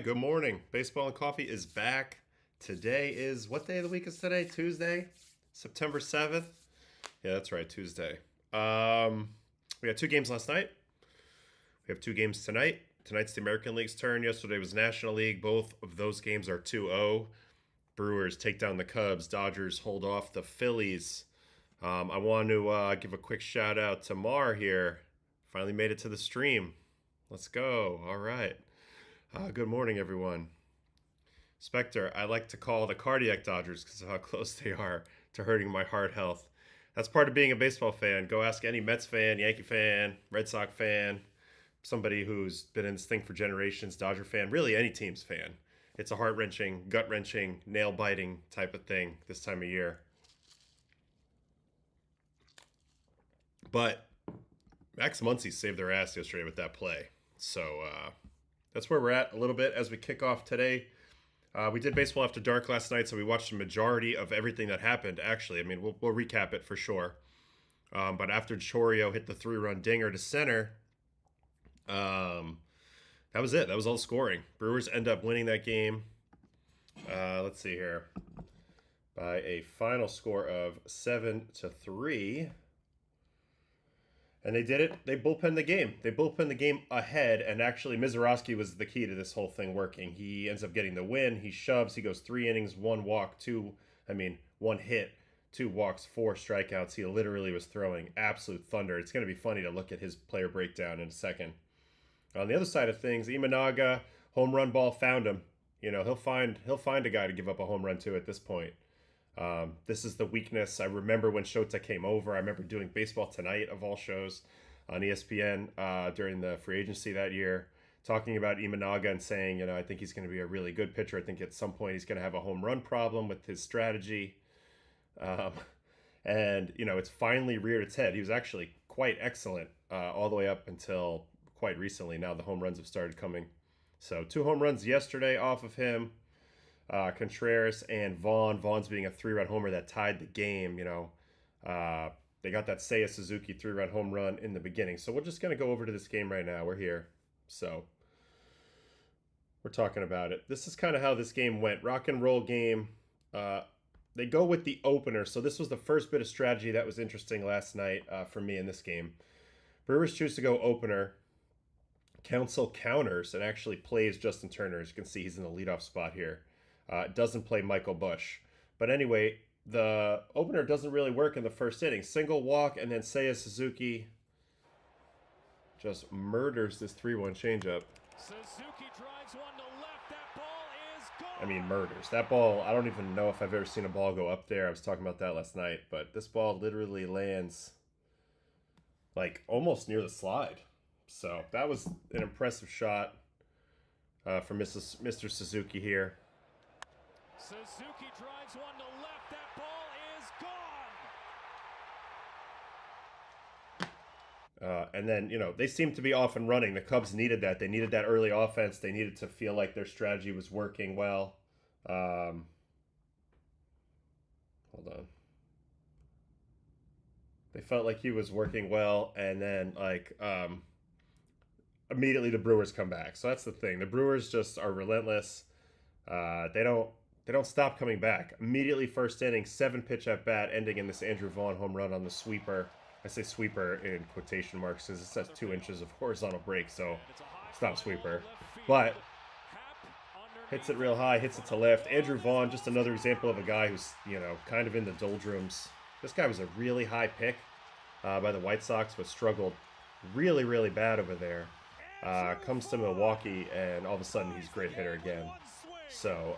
right, good morning. Baseball and Coffee is back. Today is, what day of the week is today? Tuesday, September 7th. Yeah, that's right, Tuesday. We had two games last night. We have two games tonight. Tonight's the American League's turn. Yesterday was National League. Both of those games are 2-0. Brewers take down the Cubs. Dodgers hold off the Phillies. I want to give a quick shout out to Mar here. Finally made it to the stream. Let's go. All right. Good morning, everyone. Spectre, I like to call the cardiac Dodgers because of how close they are to hurting my heart health. That's part of being a baseball fan. Go ask any Mets fan, Yankee fan, Red Sox fan, somebody who's been in this thing for generations, Dodger fan, really any team's fan. It's a heart-wrenching, gut-wrenching, nail-biting type of thing this time of year. But Max Muncy saved their ass yesterday with that play. So that's where we're at a little bit as we kick off today. We did Baseball After Dark last night, so we watched the majority of everything that happened, actually. I mean, we'll recap it for sure. But after Chorio hit the 3-run dinger to center, that was it. That was all scoring. Brewers end up winning that game. Let's see here. By a final score of 7-3. And they did it. They bullpenned the game. They bullpenned the game ahead, and actually Mizorowski was the key to this whole thing working. He ends up getting the win. He shoves. He goes 3 innings, 1 walk, 1 hit, 2 walks, 4 strikeouts. He literally was throwing absolute thunder. It's going to be funny to look at his player breakdown in a second. On the other side of things, Imanaga, home run ball found him. You know, he'll find a guy to give up a home run to at this point. This is the weakness. I remember when Shota came over. I remember doing Baseball Tonight, of all shows, on ESPN during the free agency that year, talking about Imanaga and saying, you know, I think he's going to be a really good pitcher. I think at some point he's going to have a home run problem with his strategy. And, you know, it's finally reared its head. He was actually quite excellent all the way up until quite recently. Now the home runs have started coming. So 2 home runs yesterday off of him. Contreras and Vaughn. Vaughn's being a 3-run homer that tied the game. You know, they got that Seiya Suzuki 3-run home run in the beginning. So we're just going to go over to this game right now. We're here. So we're talking about it. This is kind of how this game went. Rock and roll game. They go with the opener. So this was the first bit of strategy that was interesting last night for me in this game. Brewers choose to go opener. Counsell counters and actually plays Justin Turner. As you can see, he's in the leadoff spot here. Doesn't play Michael Busch. But anyway, the opener doesn't really work in the first inning. Single walk, and then Seiya Suzuki just murders this 3-1 changeup. Suzuki drives one to left. That ball is gone. I mean, murders. That ball, I don't even know if I've ever seen a ball go up there. I was talking about that last night. But this ball literally lands like almost near the slide. So that was an impressive shot from Mr. Suzuki here. Suzuki drives one to left. That ball is gone. And then, you know, they seem to be off and running. The Cubs needed that. They needed that early offense. They needed to feel like their strategy was working well. Hold on. They felt like he was working well, and then, like, immediately the Brewers come back. So that's the thing. The Brewers just are relentless. They don't stop coming back. Immediately first inning, 7-pitch at bat, ending in this Andrew Vaughn home run on the sweeper. I say sweeper in quotation marks because it says 2 inches of horizontal break, so it's not a sweeper. But hits it real high, hits it to left. Andrew Vaughn, just another example of a guy who's, you know, kind of in the doldrums. This guy was a really high pick by the White Sox, but struggled really, really bad over there. Comes to Milwaukee, and all of a sudden he's a great hitter again. So,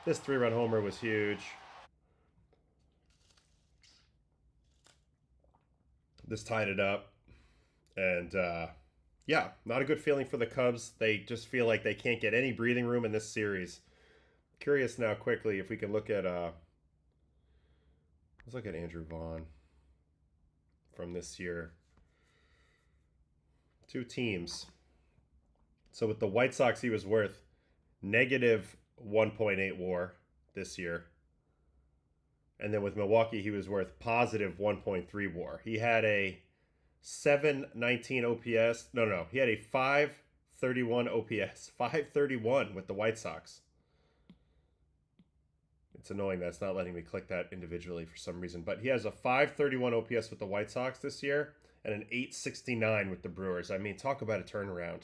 this 3-run homer was huge. This tied it up. And, yeah, not a good feeling for the Cubs. They just feel like they can't get any breathing room in this series. Curious now quickly if we can look at, let's look at Andrew Vaughn from this year. 2 teams. So with the White Sox, he was worth negative 1.8 WAR this year. And then with Milwaukee, he was worth positive 1.3 WAR. He had a 719 OPS. No. He had a 531 OPS. 531 with the White Sox. It's annoying that it's not letting me click that individually for some reason. But he has a 531 OPS with the White Sox this year and an 869 with the Brewers. I mean, talk about a turnaround.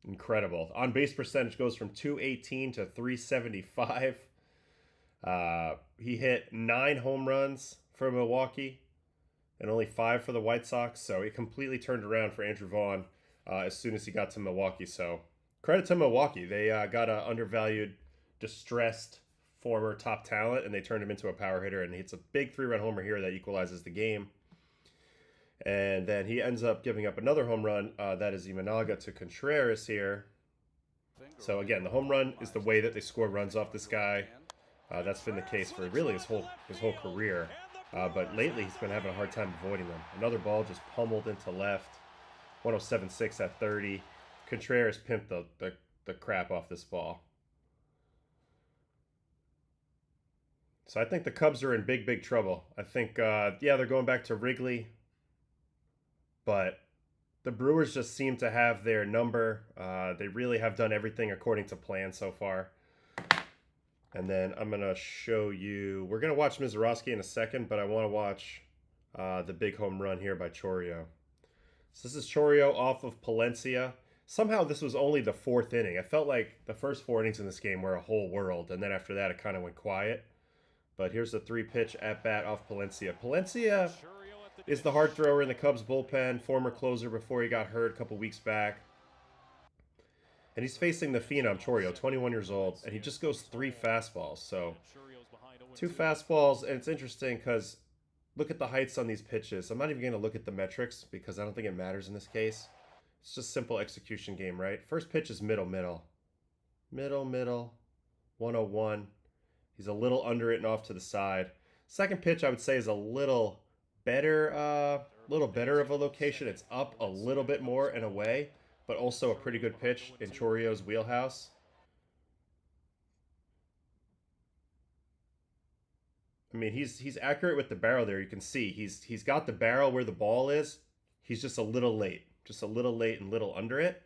Incredible. On base percentage goes from 218 to 375. He hit 9 home runs for Milwaukee and only 5 for the White Sox. So it completely turned around for Andrew Vaughn as soon as he got to Milwaukee. So credit to Milwaukee. They got an undervalued, distressed former top talent, and they turned him into a power hitter. And it's a big 3-run homer here that equalizes the game. And then he ends up giving up another home run. That is Imanaga to Contreras here. So again, the home run is the way that they score runs off this guy. That's been the case for really his whole career. But lately he's been having a hard time avoiding them. Another ball just pummeled into left. 107.6 at 30. Contreras pimped the crap off this ball. So I think the Cubs are in big trouble. I think, yeah, they're going back to Wrigley. But the Brewers just seem to have their number. They really have done everything according to plan so far. And then I'm going to show you... We're going to watch Mizorowski in a second, but I want to watch the big home run here by Chourio. So this is Chourio off of Palencia. Somehow this was only the 4th inning. I felt like the first 4 innings in this game were a whole world. And then after that, it kind of went quiet. But here's the 3-pitch at-bat off Palencia. Palencia is the hard thrower in the Cubs bullpen, former closer before he got hurt a couple weeks back. And he's facing the phenom Chourio, 21 years old, and he just goes 3 fastballs. So 2 fastballs, and it's interesting because look at the heights on these pitches. I'm not even going to look at the metrics because I don't think it matters in this case. It's just simple execution game, right? First pitch is middle. 101. He's a little under it and off to the side. Second pitch, I would say, is a little better of a location. It's up a little bit more and away, but also a pretty good pitch in Chourio's wheelhouse. I mean, he's accurate with the barrel there. You can see he's got the barrel where the ball is. He's just a little late and little under it.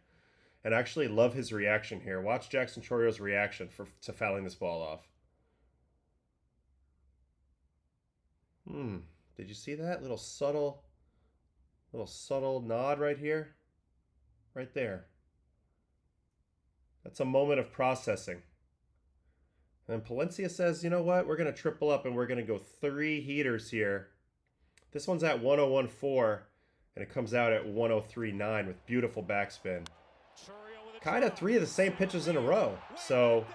And I actually love his reaction here. Watch Jackson Chourio's reaction to fouling this ball off. Did you see that little subtle nod right here? Right there. That's a moment of processing. And then Palencia says, you know what? We're going to triple up and we're going to go 3 heaters here. This one's at 101.4 and it comes out at 103.9 with beautiful backspin. Kind of 3 of the same pitches in a row. So,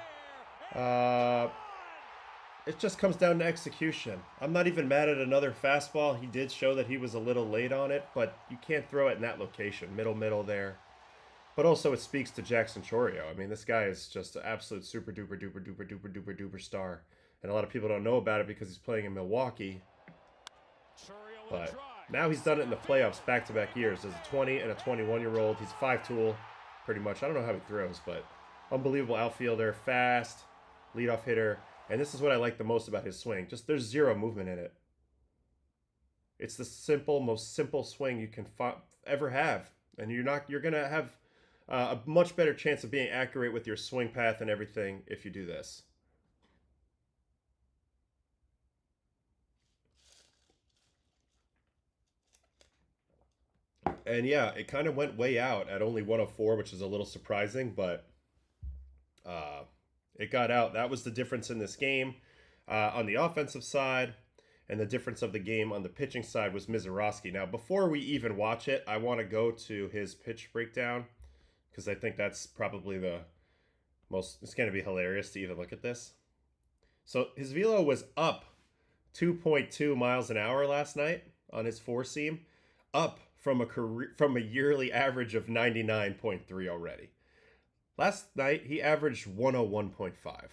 it just comes down to execution. I'm not even mad at another fastball. He did show that he was a little late on it, but you can't throw it in that location. Middle there. But also it speaks to Jackson Chourio. I mean, this guy is just an absolute super duper star. And a lot of people don't know about it because he's playing in Milwaukee. But now he's done it in the playoffs back-to-back years. As a 20 and a 21-year-old. He's 5-tool, pretty much. I don't know how he throws, but unbelievable outfielder, fast, leadoff hitter. And this is what I like the most about his swing. Just there's zero movement in it. It's the most simple swing you can ever have. And you're going to have a much better chance of being accurate with your swing path and everything if you do this. And yeah, it kind of went way out at only 104, which is a little surprising, but it got out. That was the difference in this game on the offensive side, and the difference of the game on the pitching side was Mizorowski. Now, before we even watch it, I want to go to his pitch breakdown because I think that's probably the most, it's going to be hilarious to even look at this. So his velo was up 2.2 miles an hour last night on his 4-seam, up from a yearly average of 99.3 already. Last night, he averaged 101.5,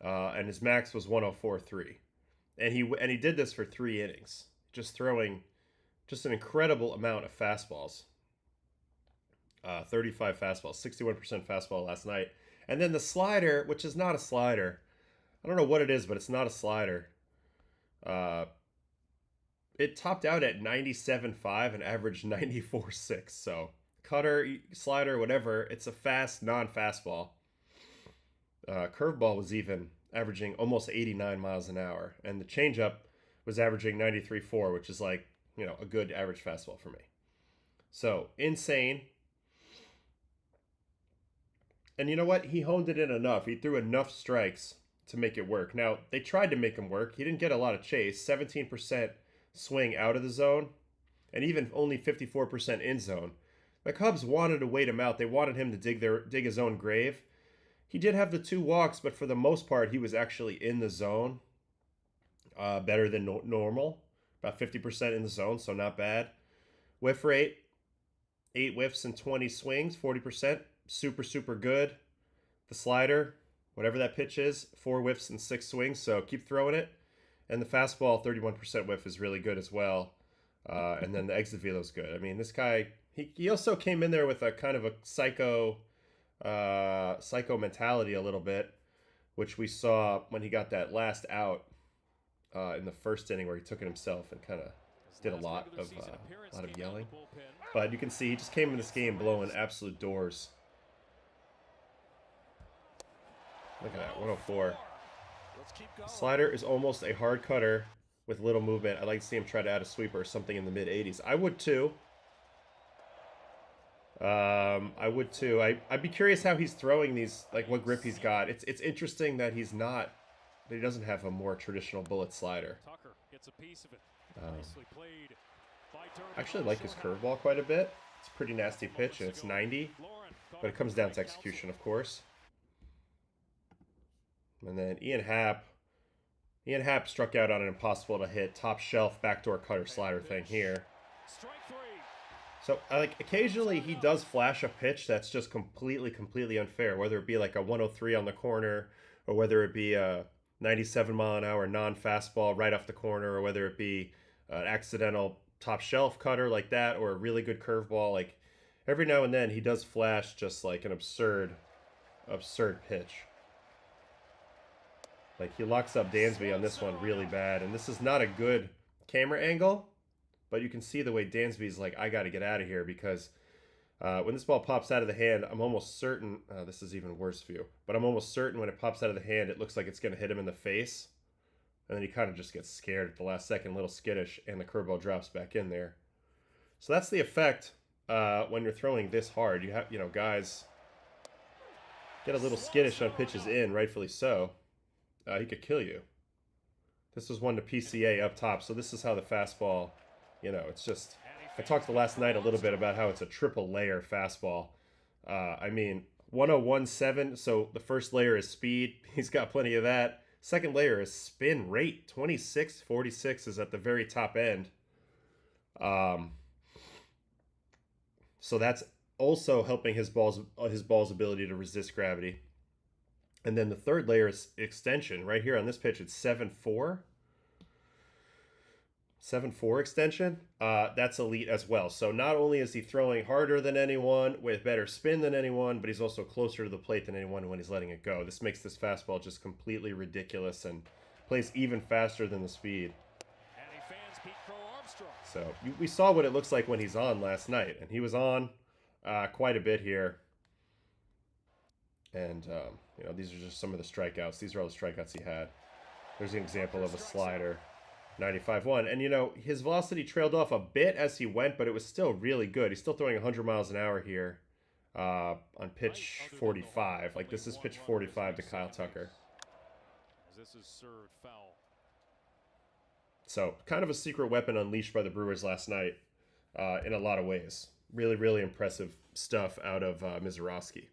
and his max was 104.3. And he did this for 3 innings, just throwing just an incredible amount of fastballs. 35 fastballs, 61% fastball last night. And then the slider, which is not a slider. I don't know what it is, but it's not a slider. It topped out at 97.5 and averaged 94.6. So cutter, slider, whatever. It's a fast, non-fastball. Curveball was even averaging almost 89 miles an hour. And the changeup was averaging 93.4, which is like, you know, a good average fastball for me. So, insane. And you know what? He honed it in enough. He threw enough strikes to make it work. Now, they tried to make him work. He didn't get a lot of chase. 17% swing out of the zone. And even only 54% in zone. The Cubs wanted to wait him out. They wanted him to dig his own grave. He did have the 2 walks, but for the most part, he was actually in the zone. Better than normal. About 50% in the zone, so not bad. Whiff rate, 8 whiffs and 20 swings, 40%. Super, super good. The slider, whatever that pitch is, 4 whiffs and 6 swings, so keep throwing it. And the fastball, 31% whiff is really good as well. And then the exit velo is good. I mean, this guy, he also came in there with a kind of a psycho mentality a little bit, which we saw when he got that last out in the first inning where he took it himself and kind of did a lot of yelling. But you can see he just came in this game blowing absolute doors. Look at that, 104. Slider is almost a hard cutter with little movement. I'd like to see him try to add a sweeper or something in the mid-80s. I would too. I'd be curious how he's throwing these, like what grip he's got. It's interesting that he doesn't have a more traditional bullet slider. Tucker gets a piece of it. Nicely played by I actually like his curveball quite a bit. It's a pretty nasty pitch, and it's 90, but it comes down to execution, of course. And then Ian Happ struck out on an impossible to hit top shelf backdoor cutter slider thing here. So, like, occasionally he does flash a pitch that's just completely unfair, whether it be like a 103 on the corner, or whether it be a 97 mile an hour non-fastball right off the corner, or whether it be an accidental top shelf cutter like that, or a really good curveball. Like, every now and then he does flash just like an absurd pitch. Like, he locks up Dansby on this one really bad, and this is not a good camera angle, but you can see the way Dansby's like, I got to get out of here, because when this ball pops out of the hand, I'm almost certain, this is even worse view, but I'm almost certain when it pops out of the hand, it looks like it's going to hit him in the face, and then he kind of just gets scared at the last second, a little skittish, and the curveball drops back in there. So that's the effect when you're throwing this hard. You have, guys get a little skittish on pitches in, rightfully so. He could kill you. This was one to PCA up top, so this is how the fastball, it's just... I talked the last night a little bit about how it's a triple layer fastball. I mean, 101.7, so the first layer is speed. He's got plenty of that. Second layer is spin rate. 26.46 is at the very top end. So that's also helping his ball's ability to resist gravity. And then the third layer is extension. Right here on this pitch, it's 7.4. 7.4 extension. That's elite as well. So not only is he throwing harder than anyone, with better spin than anyone, but he's also closer to the plate than anyone when he's letting it go. This makes this fastball just completely ridiculous and plays even faster than the speed. So we saw what it looks like when he's on last night, and he was on quite a bit here. And, these are just some of the strikeouts. These are all the strikeouts he had. There's an example of a slider, 95.1. And, his velocity trailed off a bit as he went, but it was still really good. He's still throwing 100 miles an hour here on pitch 45. Like, this is pitch 45 to Kyle Tucker. This is served foul. So, kind of a secret weapon unleashed by the Brewers last night in a lot of ways. Really, really impressive stuff out of Mizorowski.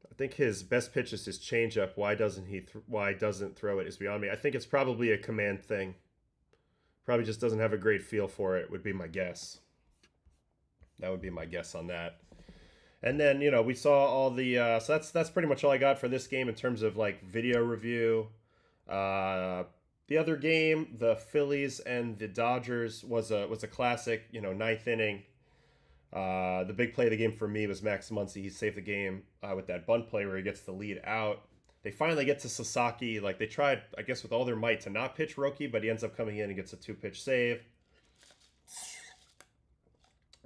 I think his best pitch is his changeup. Why doesn't throw it is beyond me. I think it's probably a command thing. Probably just doesn't have a great feel for it, would be my guess. That would be my guess on that. And then, we saw all the... so that's pretty much all I got for this game in terms of, like, video review. The other game, the Phillies and the Dodgers, was a classic, ninth inning. The big play of the game for me was Max Muncy. He saved the game with that bunt play where he gets the lead out. They finally get to Sasaki. Like, they tried, I guess, with all their might to not pitch Roki, but he ends up coming in and gets a 2-pitch save.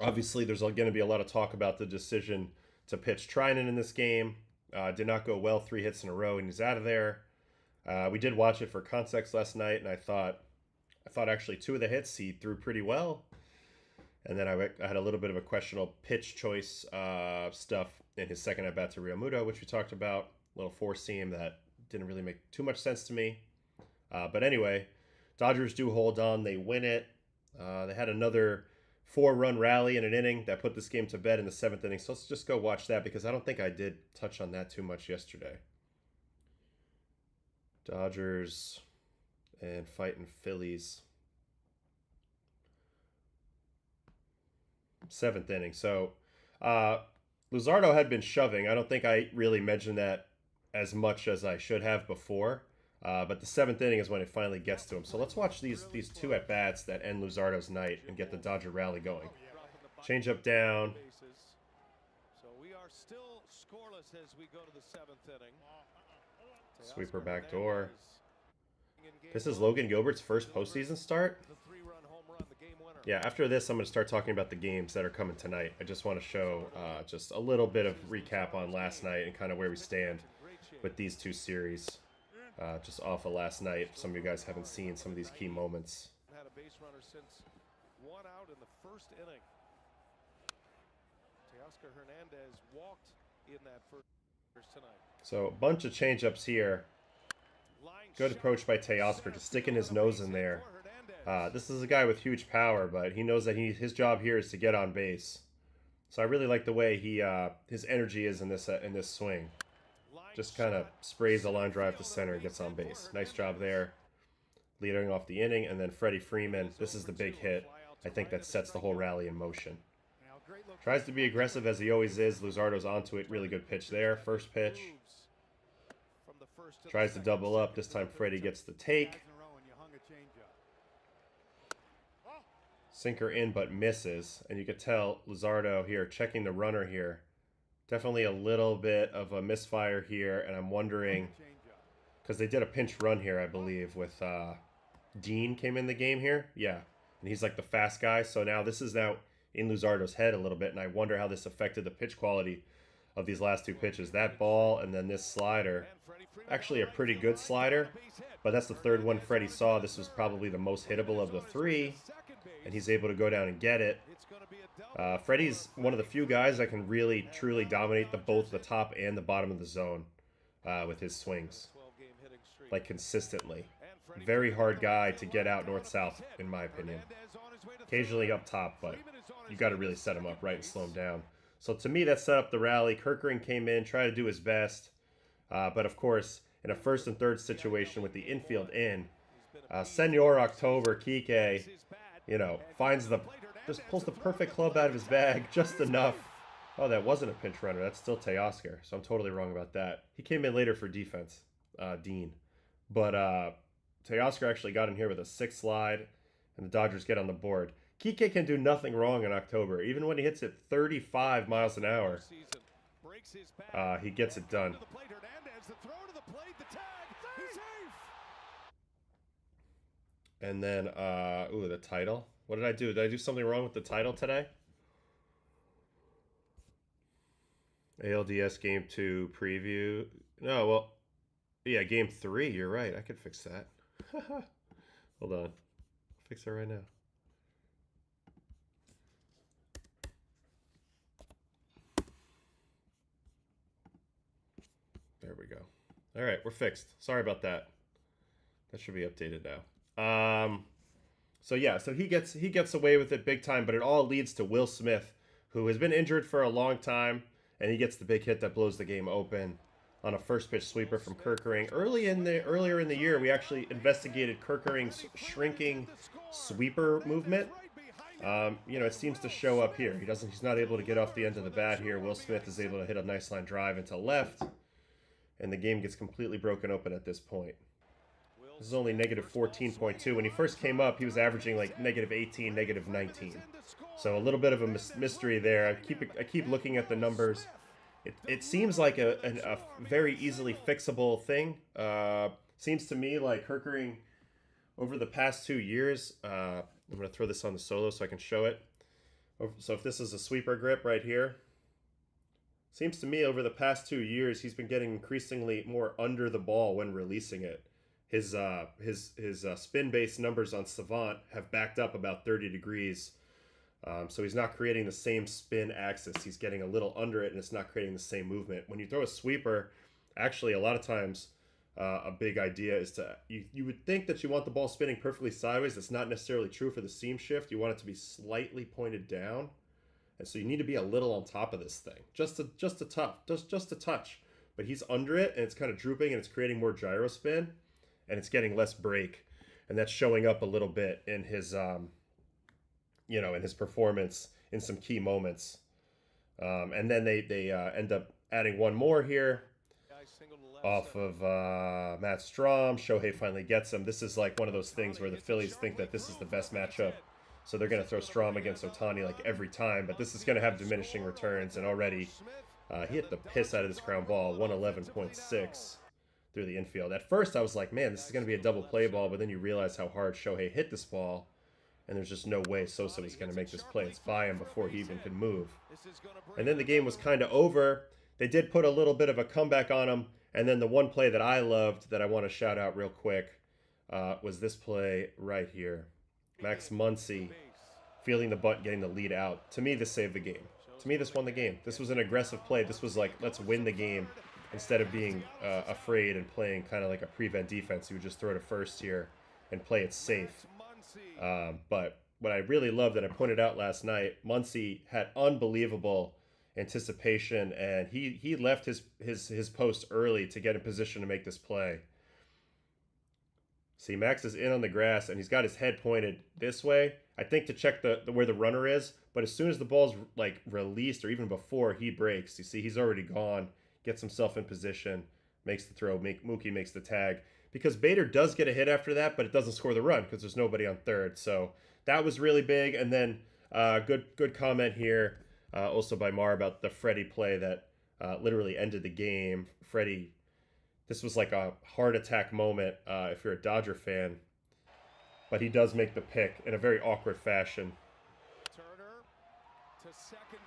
Obviously, there's going to be a lot of talk about the decision to pitch Trinan in this game. Did not go well, 3 hits in a row, and he's out of there. We did watch it for context last night, and I thought actually 2 of the hits he threw pretty well. And then I had a little bit of a questionable pitch choice stuff in his second at bat to Real Muto, which we talked about. A little 4-seam that didn't really make too much sense to me. But anyway, Dodgers do hold on. They win it. They had another 4-run rally in an inning that put this game to bed in the 7th inning. So let's just go watch that because I don't think I did touch on that too much yesterday. Dodgers and fighting Phillies. 7th inning. So Luzardo had been shoving. I don't think I really mentioned that as much as I should have before. But the 7th inning is when it finally gets to him. So let's watch these 2 at-bats that end Luzardo's night and get the Dodger rally going. Change up down. So we are still scoreless as we go to the 7th inning. Sweeper back door. This is Logan Gilbert's first postseason start. Yeah, after this, I'm going to start talking about the games that are coming tonight. I just want to show just a little bit of recap on last night and kind of where we stand with these 2 series. Just off of last night. Some of you guys haven't seen some of these key moments. Had a base runner since 1 out in the 1st inning. Teoscar Hernandez walked in that first tonight. So a bunch of changeups here. Good approach by Teoscar, just sticking his nose in there. This is a guy with huge power, but he knows that his job here is to get on base. So I really like the way his energy is in this swing. Just kind of sprays a line drive to center and gets on base. Nice job there. Leading off the inning, and then Freddie Freeman. This is the big hit. I think that sets the whole rally in motion. Tries to be aggressive as he always is. Luzardo's onto it. Really good pitch there. First pitch. Tries to double up. This time Freddie gets the take. Sinker in but misses. And you could tell Luzardo here checking the runner here. Definitely a little bit of a misfire here. And I'm wondering, because they did a pinch run here, I believe, with Dean came in the game here. Yeah. And he's like the fast guy. So now this is now in Luzardo's head a little bit. And I wonder how this affected the pitch quality of these last 2 pitches. That ball and then this slider. Actually a pretty good slider. But that's the 3rd one Freddie saw. This was probably the most hittable of the 3. And he's able to go down and get it. Freddie's one of the few guys that can really, truly dominate both the top and the bottom of the zone with his swings. Like, consistently. Very hard guy to get out north-south, in my opinion. Occasionally up top, but you got to really set him up right and slow him down. So to me, that set up the rally. Kerkering came in, tried to do his best. But of course, in a 1st and 3rd situation with the infield in, Senor October Kike, just pulls the perfect club out of his bag, just enough. Oh, that wasn't a pinch runner. That's still Teoscar, so I'm totally wrong about that. He came in later for defense, Dean. But Teoscar actually got in here with a 6 slide, and the Dodgers get on the board. Kike can do nothing wrong in October. Even when he hits it 35 miles an hour, he gets it done. And then, the title. What did I do? Did I do something wrong with the title today? ALDS Game 2 preview. No, well, yeah, Game 3. You're right. I could fix that. Hold on. Fix it right now. There we go. All right, we're fixed. Sorry about that. That should be updated now. So he gets away with it big time, but it all leads to Will Smith, who has been injured for a long time, and he gets the big hit that blows the game open on a first pitch sweeper from Kerkering. Earlier in the year, we actually investigated Kerkering's shrinking sweeper movement. It seems to show up here. He's not able to get off the end of the bat here. Will Smith is able to hit a nice line drive into left, and the game gets completely broken open at this point. This is only negative 14.2. When he first came up, he was averaging like negative 18, negative 19. So a little bit of a mystery there. I keep looking at the numbers. It seems like a very easily fixable thing. Seems to me like Kerkering over the past 2 years. I'm going to throw this on the solo so I can show it. So if this is a sweeper grip right here, seems to me over the past 2 years he's been getting increasingly more under the ball when releasing it. His spin-based numbers on Savant have backed up about 30 degrees. So he's not creating the same spin axis. He's getting a little under it, and it's not creating the same movement. When you throw a sweeper, actually, a lot of times, a big idea is to you would think that you want the ball spinning perfectly sideways. That's not necessarily true for the seam shift. You want it to be slightly pointed down, and so you need to be a little on top of this thing, just a touch. But he's under it, and it's kind of drooping, and it's creating more gyro spin, and it's getting less break, and that's showing up a little bit in his in his performance in some key moments. And then they end up adding one more here off of Matt Strom. Shohei finally gets him. This is like one of those things where the Phillies think that this is the best matchup, so they're going to throw Strom against Ohtani like every time, but this is going to have diminishing returns, and already he hit the piss out of this ground ball, 111.6 through the infield. At first I was like, man, this is going to be a double play ball, but then you realize how hard Shohei hit this ball, and there's just no way Sosa was going to make this play. It's by him before he even could move. And then the game was kind of over. They did put a little bit of a comeback on him, and then the one play that I loved that I want to shout out real quick was this play right here. Max Muncy feeling the bunt, getting the lead out. To me, this saved the game. To me, this won the game. This was an aggressive play. This was like, let's win the game instead of being afraid and playing kind of like a prevent defense. You would just throw to first here and play it safe. But what I really loved that I pointed out last night, Muncy had unbelievable anticipation, and he left his post early to get in position to make this play. See, Max is in on the grass, and he's got his head pointed this way, I think, to check the where the runner is. But as soon as the ball's like released, or even before he breaks, you see he's already gone, gets himself in position, makes the throw. Mookie makes the tag, because Bader does get a hit after that, but it doesn't score the run because there's nobody on third. So that was really big. And then good comment here also by Mar about the Freddie play that literally ended the game. Freddie, this was like a heart attack moment if you're a Dodger fan, but he does make the pick in a very awkward fashion.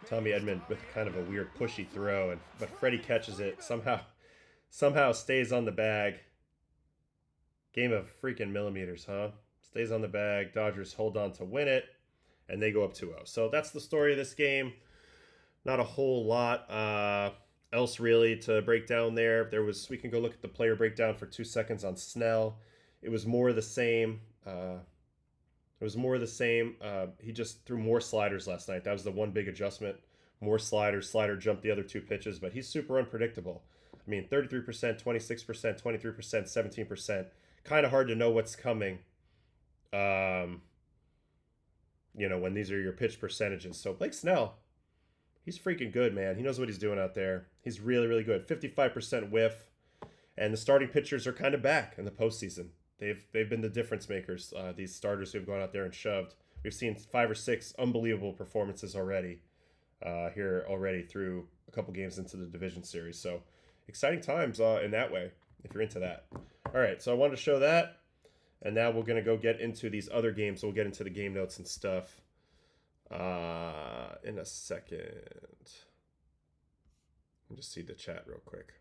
Tommy Edman with kind of a weird pushy throw, but Freddie catches it, somehow stays on the bag. Game of freaking millimeters, huh? Stays on the bag. Dodgers hold on to win it, and they go up 2-0. So that's the story of this game. Not a whole lot else really to break down there. We can go look at the player breakdown for 2 seconds on Snell. It was more of the same. He just threw more sliders last night. That was the one big adjustment. More sliders. Slider jumped the other two pitches, but he's super unpredictable. I mean, 33%, 26%, 23%, 17%. Kind of hard to know what's coming, when these are your pitch percentages. So Blake Snell, he's freaking good, man. He knows what he's doing out there. He's really, really good. 55% whiff, and the starting pitchers are kind of back in the postseason. They've been the difference makers. These starters who have gone out there and shoved. We've seen 5 or 6 unbelievable performances already through a couple games into the division series. So exciting times in that way, if you're into that. All right, so I wanted to show that, and now we're going to go get into these other games. We'll get into the game notes and stuff in a second. Let me just see the chat real quick.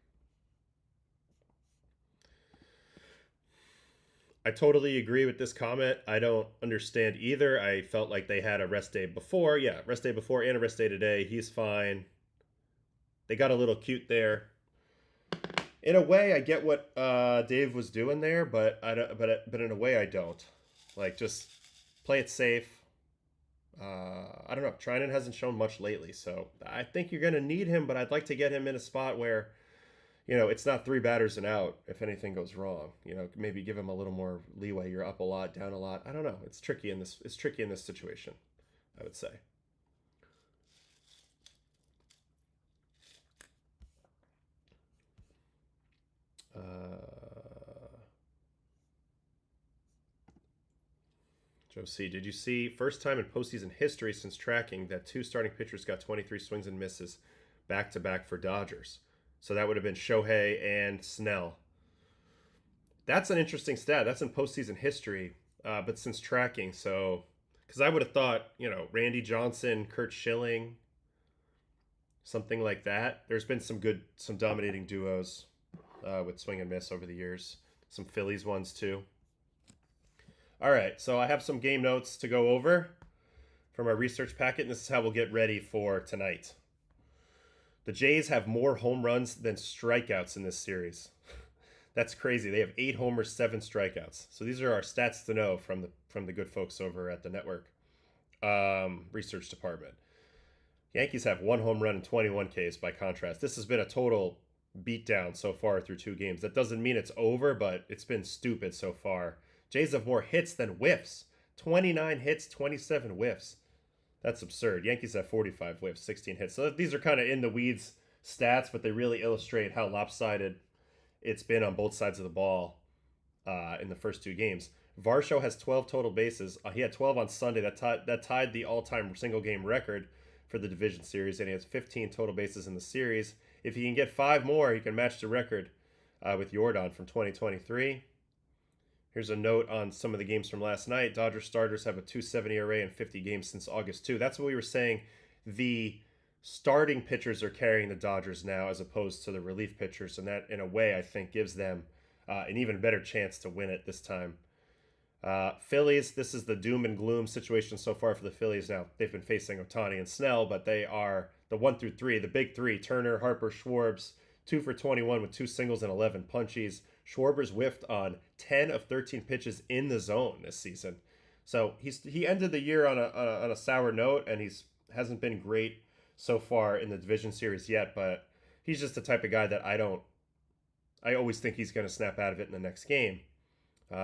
I totally agree with this comment. I don't understand either. I felt like they had a rest day before. Yeah, rest day before and a rest day today. He's fine. They got a little cute there. In a way, I get what Dave was doing there, but in a way, I don't. Like, just play it safe. I don't know. Trinan hasn't shown much lately, so I think you're going to need him, but I'd like to get him in a spot where, it's not 3 batters and out if anything goes wrong. Maybe give him a little more leeway. You're up a lot, down a lot. I don't know. It's tricky in this situation, I would say. Joe C., did you see first time in postseason history since tracking that 2 starting pitchers got 23 swings and misses back-to-back for Dodgers? So that would have been Shohei and Snell. That's an interesting stat. That's in postseason history, but since tracking. So Because I would have thought, Randy Johnson, Kurt Schilling, something like that. There's been some dominating duos with swing and miss over the years. Some Phillies ones too. All right, so I have some game notes to go over from our research packet, and this is how we'll get ready for tonight. The Jays have more home runs than strikeouts in this series. That's crazy. They have 8 homers, 7 strikeouts. So these are our stats to know from the good folks over at the network research department. Yankees have 1 home run and 21 Ks by contrast. This has been a total beatdown so far through 2 games. That doesn't mean it's over, but it's been stupid so far. Jays have more hits than whiffs. 29 hits, 27 whiffs. That's absurd. Yankees have 45 whiffs, 16 hits. So these are kind of in the weeds stats, but they really illustrate how lopsided it's been on both sides of the ball in the first 2 games. Varsho has 12 total bases. He had 12 on Sunday. That tied the all-time single-game record for the division series, and he has 15 total bases in the series. If he can get 5 more, he can match the record with Jordan from 2023. Here's a note on some of the games from last night. Dodgers starters have a 2.70 ERA in 50 games since August 2. That's what we were saying. The starting pitchers are carrying the Dodgers now as opposed to the relief pitchers, and that, in a way, I think gives them an even better chance to win it this time. Phillies, this is the doom and gloom situation so far for the Phillies. Now, they've been facing Ohtani and Snell, but they are the 1 through 3, the big 3, Turner, Harper, Schwarber, 2 for 21 with 2 singles and 11 punchies. Schwarber's whiffed on 10 of 13 pitches in the zone this season. So he ended the year on a sour note, and hasn't been great so far in the division series yet, but he's just the type of guy that I always think he's going to snap out of it in the next game.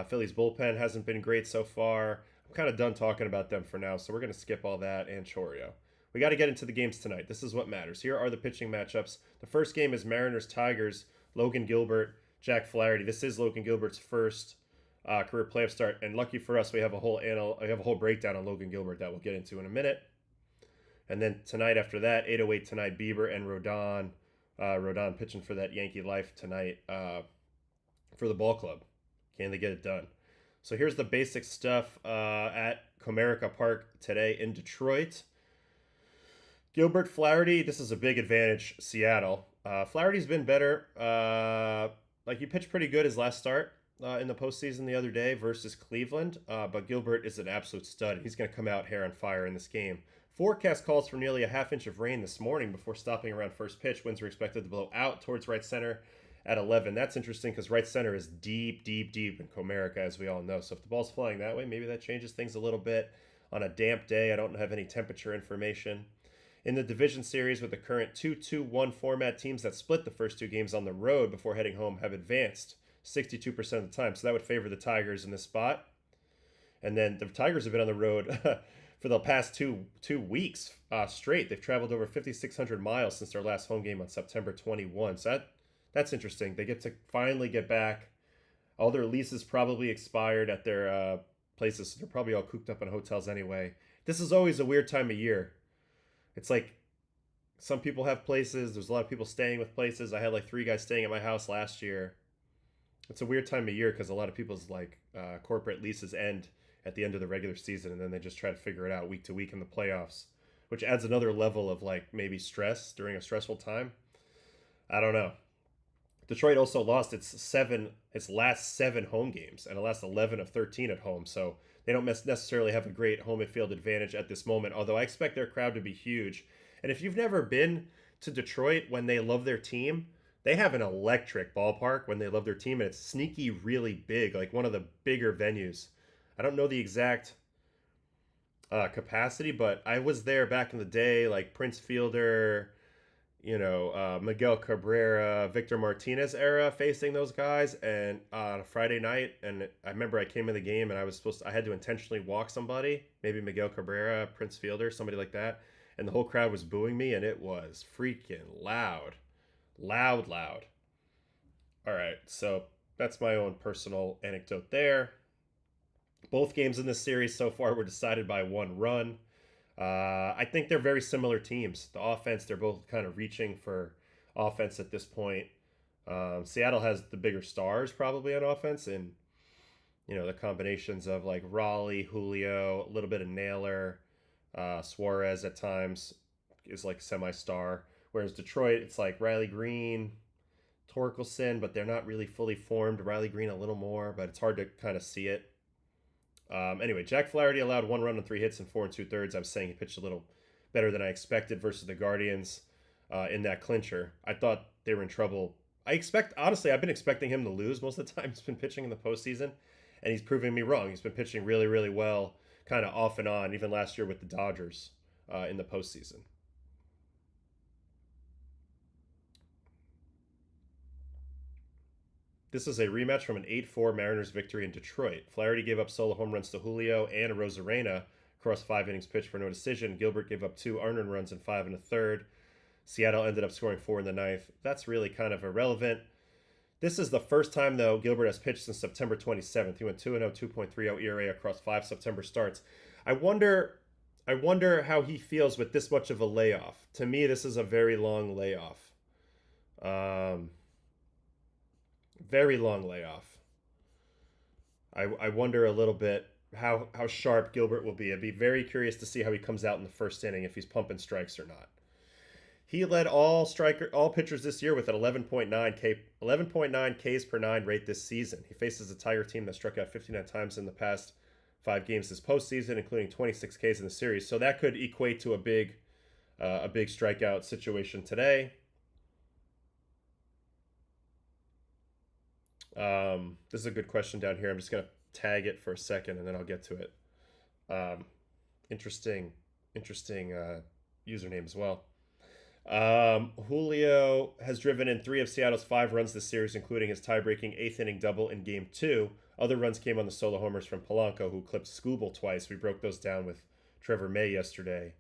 Phillies bullpen hasn't been great so far. I'm kind of done talking about them for now, so we're going to skip all that and Choreo. We got to get into the games tonight. This is what matters. Here are the pitching matchups. The first game is Mariners-Tigers, Logan Gilbert, Jack Flaherty. This is Logan Gilbert's first career playoff start, and lucky for us, we have a whole breakdown on Logan Gilbert that we'll get into in a minute. And then tonight after that, 8:08 tonight, Bieber and Rodon. Rodon pitching for that Yankee life tonight for the ball club. Can they get it done? So here's the basic stuff at Comerica Park today in Detroit. Gilbert, Flaherty, this is a big advantage, Seattle. Flaherty's been better. He pitched pretty good his last start in the postseason the other day versus Cleveland. But Gilbert is an absolute stud. He's going to come out hair on fire in this game. Forecast calls for nearly a half inch of rain this morning before stopping around first pitch. Winds are expected to blow out towards right center at 11. That's interesting because right center is deep, deep, deep in Comerica, as we all know. So if the ball's flying that way, maybe that changes things a little bit. On a damp day, I don't have any temperature information. In the division series with the current 2-2-1 format, teams that split the first 2 games on the road before heading home have advanced 62% of the time. So that would favor the Tigers in this spot. And then the Tigers have been on the road for the past two weeks straight. They've traveled over 5,600 miles since their last home game on September 21. So that's interesting. They get to finally get back. All their leases probably expired at their places. So they're probably all cooped up in hotels anyway. This is always a weird time of year. It's like some people have places. There's a lot of people staying with places. I had like 3 guys staying at my house last year. It's a weird time of year because a lot of people's corporate leases end at the end of the regular season, and then they just try to figure it out week to week in the playoffs, which adds another level of maybe stress during a stressful time. I don't know. Detroit also lost its last 7 home games and the last 11 of 13 at home, so they don't necessarily have a great home and field advantage at this moment, although I expect their crowd to be huge. And if you've never been to Detroit when they love their team, they have an electric ballpark when they love their team, and it's sneaky really big, like one of the bigger venues. I don't know the exact capacity, but I was there back in the day, like Prince Fielder, Miguel Cabrera, Victor Martinez era, facing those guys, and on a Friday night, and I remember I came in the game and I had to intentionally walk somebody, maybe Miguel Cabrera, Prince Fielder, somebody like that, and the whole crowd was booing me, and it was freaking loud. Loud. All right, so that's my own personal anecdote there. Both games in this series so far were decided by 1 run. I think they're very similar teams. The offense, they're both kind of reaching for offense at this point. Seattle has the bigger stars probably on offense, and you know, the combinations of like Raleigh, Julio, a little bit of Naylor, Suarez at times is like semi-star. Whereas Detroit, it's like Riley Green, Torkelson, but they're not really fully formed. Riley Green a little more, but it's hard to kind of see it. Anyway, Jack Flaherty allowed 1 run on 3 hits and 4 2/3. I was saying he pitched a little better than I expected versus the Guardians in that clincher. I thought they were in trouble. Honestly, I've been expecting him to lose most of the time he's been pitching in the postseason, and he's proving me wrong. He's been pitching really, really well, kind of off and on, even last year with the Dodgers in the postseason. This is a rematch from an 8-4 Mariners victory in Detroit. Flaherty gave up solo home runs to Julio and Rosarena across 5 innings pitched for no decision. Gilbert gave up 2 earned runs in 5 1/3. Seattle ended up scoring 4 in the 9th. That's really kind of irrelevant. This is the first time, though, Gilbert has pitched since September 27th. He went 2-0, 2.30 ERA across 5 September starts. I wonder how he feels with this much of a layoff. To me, this is a very long layoff. Very long layoff. I wonder a little bit how sharp Gilbert will be. I'd be very curious to see how he comes out in the first inning, if he's pumping strikes or not. He led all pitchers this year with an 11.9 Ks per 9 rate this season. He faces a Tiger team that struck out 59 times in the past 5 games this postseason, including 26 Ks in the series. So that could equate to a big strikeout situation today. This is a good question down here. I'm just going to tag it for a second and then I'll get to it. Interesting username as well. Julio has driven in 3 of Seattle's 5 runs this series, including his tie-breaking 8th inning double in Game 2. Other runs came on the solo homers from Polanco, who clipped Skubal twice. We broke those down with Trevor May yesterday.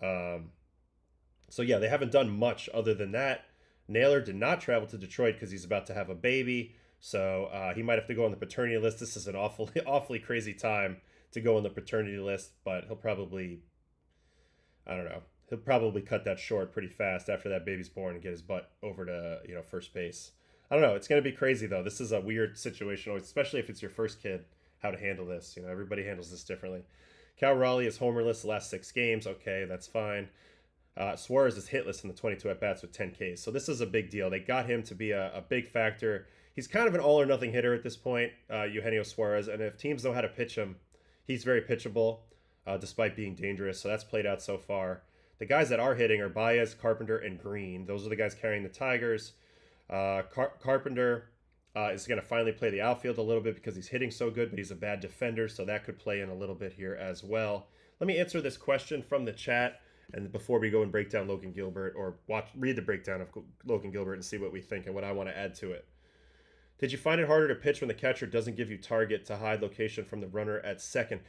So yeah, they haven't done much other than that. Naylor did not travel to Detroit because he's about to have a baby, so he might have to go on the paternity list. This is an awfully crazy time to go on the paternity list, but he'll probably cut that short pretty fast after that baby's born and get his butt over to first base. I don't know. It's going to be crazy, though. This is a weird situation, especially if it's your first kid, how to handle this. Everybody handles this differently. Cal Raleigh is homerless the last 6 games. Okay, that's fine. Suarez is hitless in the 22 at-bats with 10 Ks. So this is a big deal. They got him to be a big factor. He's kind of an all-or-nothing hitter at this point, Eugenio Suarez. And if teams know how to pitch him, he's very pitchable, despite being dangerous. So that's played out so far. The guys that are hitting are Baez, Carpenter, and Green. Those are the guys carrying the Tigers. Carpenter is going to finally play the outfield a little bit because he's hitting so good, but he's a bad defender, so that could play in a little bit here as well. Let me answer this question from the chat, and before we go and break down Logan Gilbert, or read the breakdown of Logan Gilbert and see what we think and what I want to add to it. Did you find it harder to pitch when the catcher doesn't give you target to hide location from the runner at second?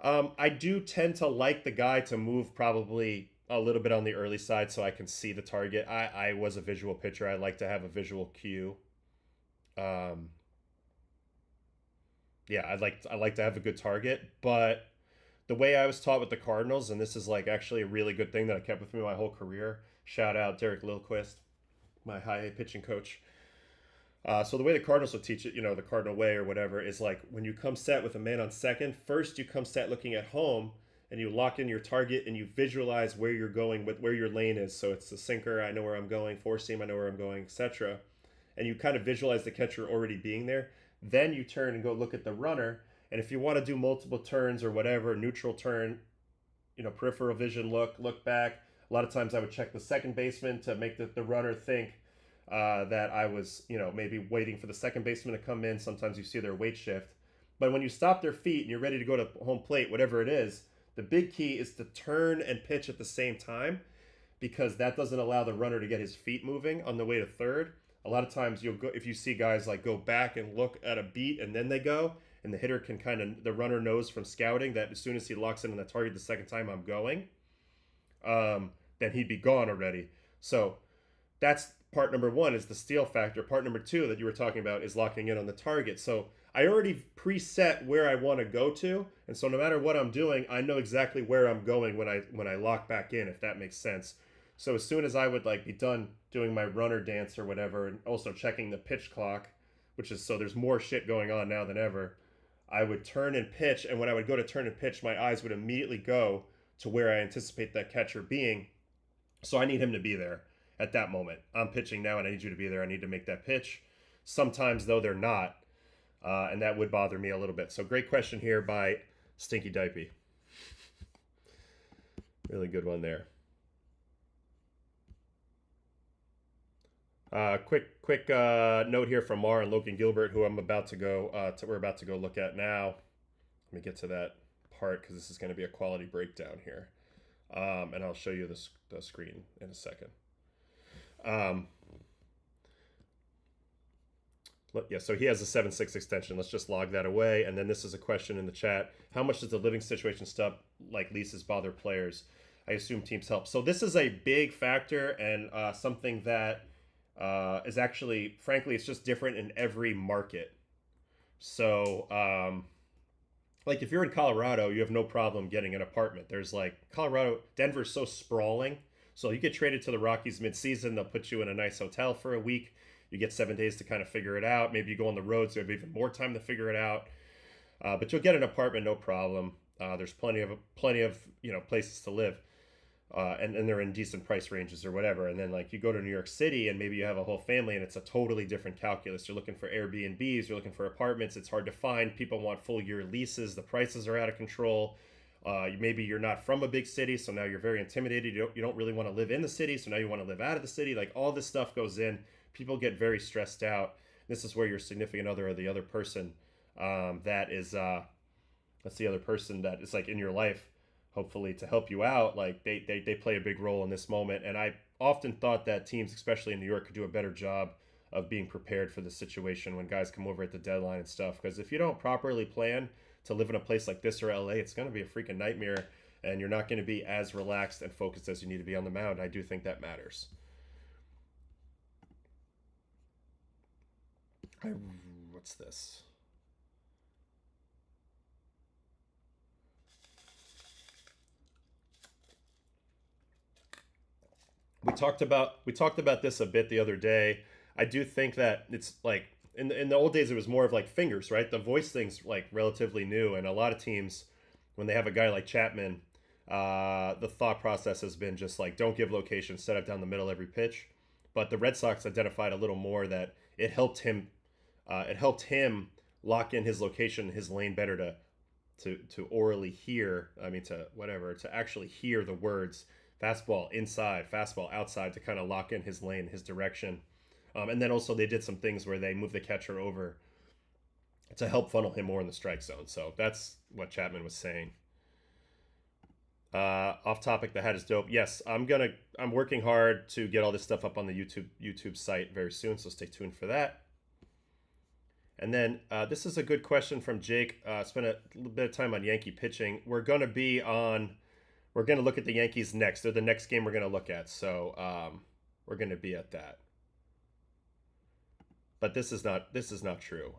I do tend to like the guy to move probably a little bit on the early side so I can see the target. I was a visual pitcher. I like to have a visual cue. Yeah, I like to have a good target, but the way I was taught with the Cardinals, and this is like actually a really good thing that I kept with me my whole career. Shout out Derek Lilquist, my high A pitching coach. So the way the Cardinals will teach it, the Cardinal way or whatever, is like when you come set with a man on second, first you come set looking at home and you lock in your target and you visualize where you're going, with where your lane is. So it's the sinker, I know where I'm going, four seam, I know where I'm going, etc. And you kind of visualize the catcher already being there. Then you turn and go look at the runner. And if you want to do multiple turns or whatever, neutral turn, peripheral vision, look back. A lot of times I would check the second baseman to make the runner think that I was, maybe waiting for the second baseman to come in. Sometimes you see their weight shift. But when you stop their feet and you're ready to go to home plate, whatever it is, the big key is to turn and pitch at the same time, because that doesn't allow the runner to get his feet moving on the way to third. A lot of times you'll go, if you see guys like go back and look at a beat and then they go, and the hitter can the runner knows from scouting that as soon as he locks in on the target the second time I'm going, then he'd be gone already. So that's part number 1, is the steal factor. Part number 2 that you were talking about is locking in on the target. So I already preset where I want to go to, and so no matter what I'm doing, I know exactly where I'm going when I lock back in, if that makes sense. So as soon as I would be done doing my runner dance or whatever, and also checking the pitch clock, which is, so there's more shit going on now than ever. I would turn and pitch, and when I would go to turn and pitch, my eyes would immediately go to where I anticipate that catcher being. So I need him to be there at that moment. I'm pitching now, and I need you to be there. I need to make that pitch. Sometimes, though, they're not, and that would bother me a little bit. So great question here by Stinky Dipey. Really good one there. Quick note here from Mar and Logan Gilbert, who I'm about to go. We're about to go look at now. Let me get to that part because this is going to be a quality breakdown here, and I'll show you the screen in a second. Yeah, so he has a 7.6 extension. Let's just log that away. And then this is a question in the chat: how much does the living situation stuff like leases bother players? I assume teams help. So this is a big factor and something that is actually, frankly, it's just different in every market. So, like if you're in Colorado, you have no problem getting an apartment. There's like Denver's so sprawling. So you get traded to the Rockies mid-season, they'll put you in a nice hotel for a week. You get 7 days to kind of figure it out. Maybe you go on the road, so you have even more time to figure it out. But you'll get an apartment, no problem. There's plenty of places to live. And they're in decent price ranges or whatever. And then like you go to New York City and maybe you have a whole family and it's a totally different calculus. You're looking for Airbnbs, you're looking for apartments. It's hard to find. People want full year leases. The prices are out of control. Maybe you're not from a big city, so now you're very intimidated. You don't really want to live in the city, so now you want to live out of the city. Like all this stuff goes in. People get very stressed out. This is where your significant other or the other person that's the other person that is like in your life, hopefully to help you out, like they play a big role in this moment. And I often thought that teams, especially in New York, could do a better job of being prepared for the situation when guys come over at the deadline and stuff. Because if you don't properly plan to live in a place like this or LA, it's going to be a freaking nightmare, and you're not going to be as relaxed and focused as you need to be on the mound. I do think that matters. What's this? We talked about this a bit the other day. I do think that it's like in the old days it was more of like fingers, right? The voice thing's like relatively new, and a lot of teams, when they have a guy like Chapman, the thought process has been just like don't give location, set up down the middle every pitch. But the Red Sox identified a little more that it helped him lock in his location, his lane better to orally hear. I mean to actually hear the words. Fastball inside, fastball outside to kind of lock in his lane, his direction. And then also they did some things where they moved the catcher over to help funnel him more in the strike zone. So that's what Chapman was saying. Off topic, the hat is dope. Yes, I'm working hard to get all this stuff up on the YouTube site very soon, so stay tuned for that. And then this is a good question from Jake. Spent a little bit of time on Yankee pitching. We're going to look at the Yankees next. They're the next game we're going to look at. So we're going to be at that. But this is not true.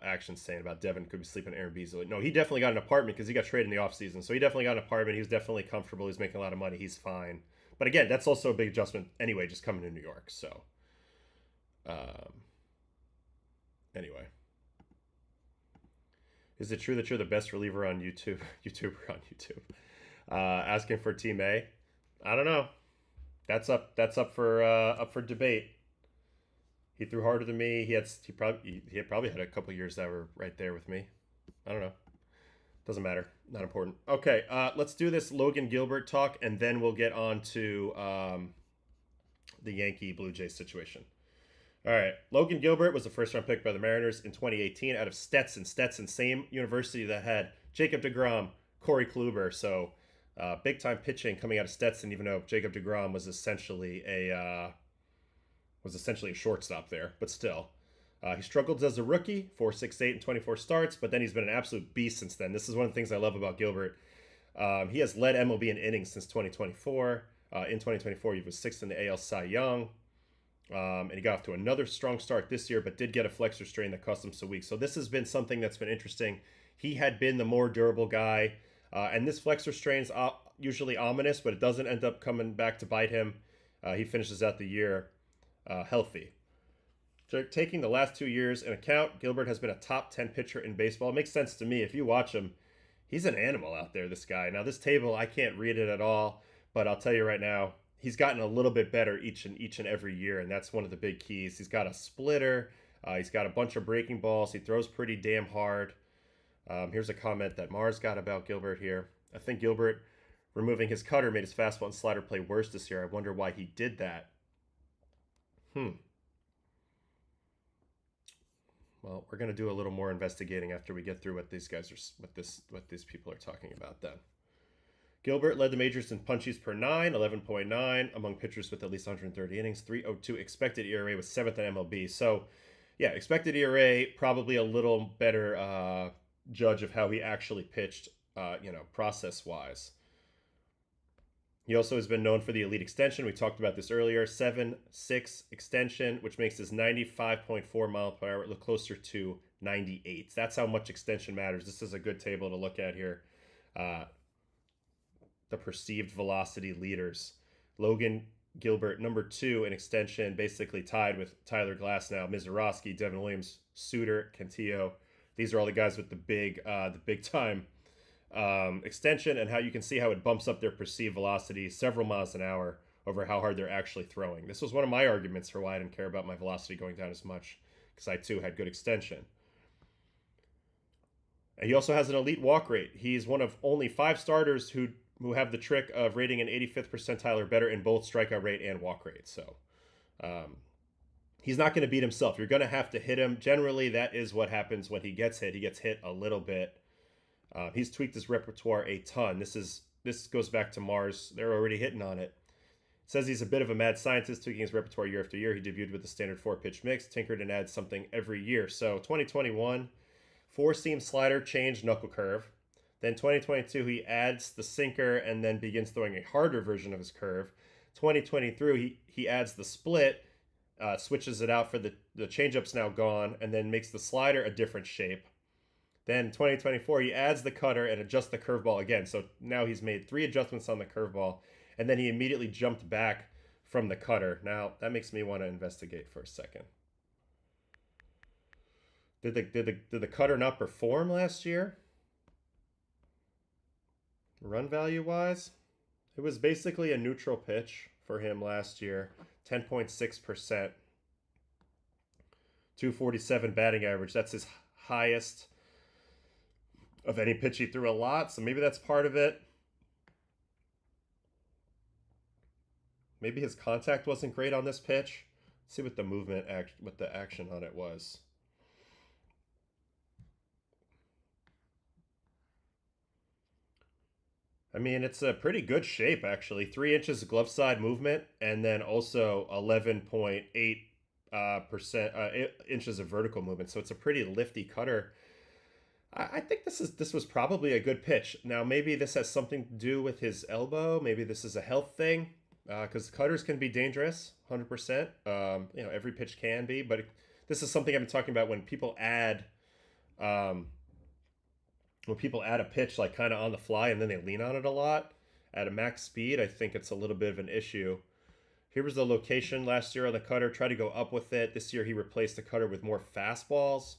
Action's saying about Devin could be sleeping Aaron Beasley. No, he definitely got an apartment because he got traded in the offseason. So he definitely got an apartment. He was definitely comfortable. He's making a lot of money. He's fine. But again, that's also a big adjustment anyway, just coming to New York. So anyway. Is it true that you're the best reliever on YouTube? YouTuber on YouTube? Asking for Team A. I don't know. That's up for debate. He threw harder than me. He probably had a couple years that were right there with me. I don't know. Doesn't matter. Not important. Okay, let's do this Logan Gilbert talk, and then we'll get on to the Yankee Blue Jays situation. All right, Logan Gilbert was a first-round pick by the Mariners in 2018 out of Stetson. Stetson, same university that had Jacob deGrom, Corey Kluber. So big-time pitching coming out of Stetson, even though Jacob deGrom was essentially a shortstop there, but still. He struggled as a rookie, 4.68 and 24 starts, but then he's been an absolute beast since then. This is one of the things I love about Gilbert. He has led MLB in innings since 2024. In 2024, he was 6th in the AL Cy Young. And he got off to another strong start this year, but did get a flexor strain that cost him so weak. So this has been something that's been interesting. He had been the more durable guy, and this flexor strain is usually ominous, but it doesn't end up coming back to bite him. He finishes out the year healthy. Taking the last 2 years in account, Gilbert has been a top 10 pitcher in baseball. It makes sense to me. If you watch him, he's an animal out there, this guy. Now, this table, I can't read it at all, but I'll tell you right now, he's gotten a little bit better each and every year, and that's one of the big keys. He's got a splitter. He's got a bunch of breaking balls. He throws pretty damn hard. Here's a comment that Mars got about Gilbert here. I think Gilbert removing his cutter made his fastball and slider play worse this year. I wonder why he did that. Well, we're going to do a little more investigating after we get through what these guys are, what these people are talking about then. Gilbert led the majors in punchies per 9, 11.9 among pitchers with at least 130 innings, 3.02 expected ERA was 7th in MLB. So, yeah, expected ERA probably a little better judge of how he actually pitched, process-wise. He also has been known for the elite extension. We talked about this earlier. 7.6 extension, which makes his 95.4 mile per hour look closer to 98. That's how much extension matters. This is a good table to look at here. The perceived velocity leaders. Logan Gilbert, number 2 in extension, basically tied with Tyler Glasnow, Mizorowski, Devin Williams, Suter, Cantillo. These are all the guys with the big time extension, and how you can see how it bumps up their perceived velocity several miles an hour over how hard they're actually throwing. This was one of my arguments for why I didn't care about my velocity going down as much, because I too had good extension. And he also has an elite walk rate. He's one of only 5 starters who have the trick of rating an 85th percentile or better in both strikeout rate and walk rate. So he's not going to beat himself. You're going to have to hit him. Generally, that is what happens when he gets hit. He gets hit a little bit. He's tweaked his repertoire a ton. This goes back to Mars. They're already hitting on it. Says he's a bit of a mad scientist, tweaking his repertoire year after year. He debuted with the standard 4-pitch mix, tinkered and adds something every year. So 2021, 4-seam slider, change, knuckle curve. Then 2022, he adds the sinker and then begins throwing a harder version of his curve. 2023, he adds the split, switches it out for the changeup's now gone, and then makes the slider a different shape. Then 2024, he adds the cutter and adjusts the curveball again. So now he's made 3 adjustments on the curveball, and then he immediately jumped back from the cutter. Now, that makes me want to investigate for a second. Did the cutter not perform last year? Run value-wise? It was basically a neutral pitch for him last year. 10.6%. 247 batting average. That's his highest of any pitch he threw a lot, so maybe that's part of it. Maybe his contact wasn't great on this pitch. Let's see what the movement, what the action on it was. I mean, it's a pretty good shape, actually. 3 inches of glove side movement, and then also 11.8 inches of vertical movement. So it's a pretty lifty cutter. I think this was probably a good pitch. Now, maybe this has something to do with his elbow. Maybe this is a health thing, because cutters can be dangerous, 100%. Every pitch can be, but this is something I've been talking about when people add a pitch like kind of on the fly and then they lean on it a lot at a max speed. I think it's a little bit of an issue. Here was the location last year on the cutter. Tried to go up with it. This year he replaced the cutter with more fastballs.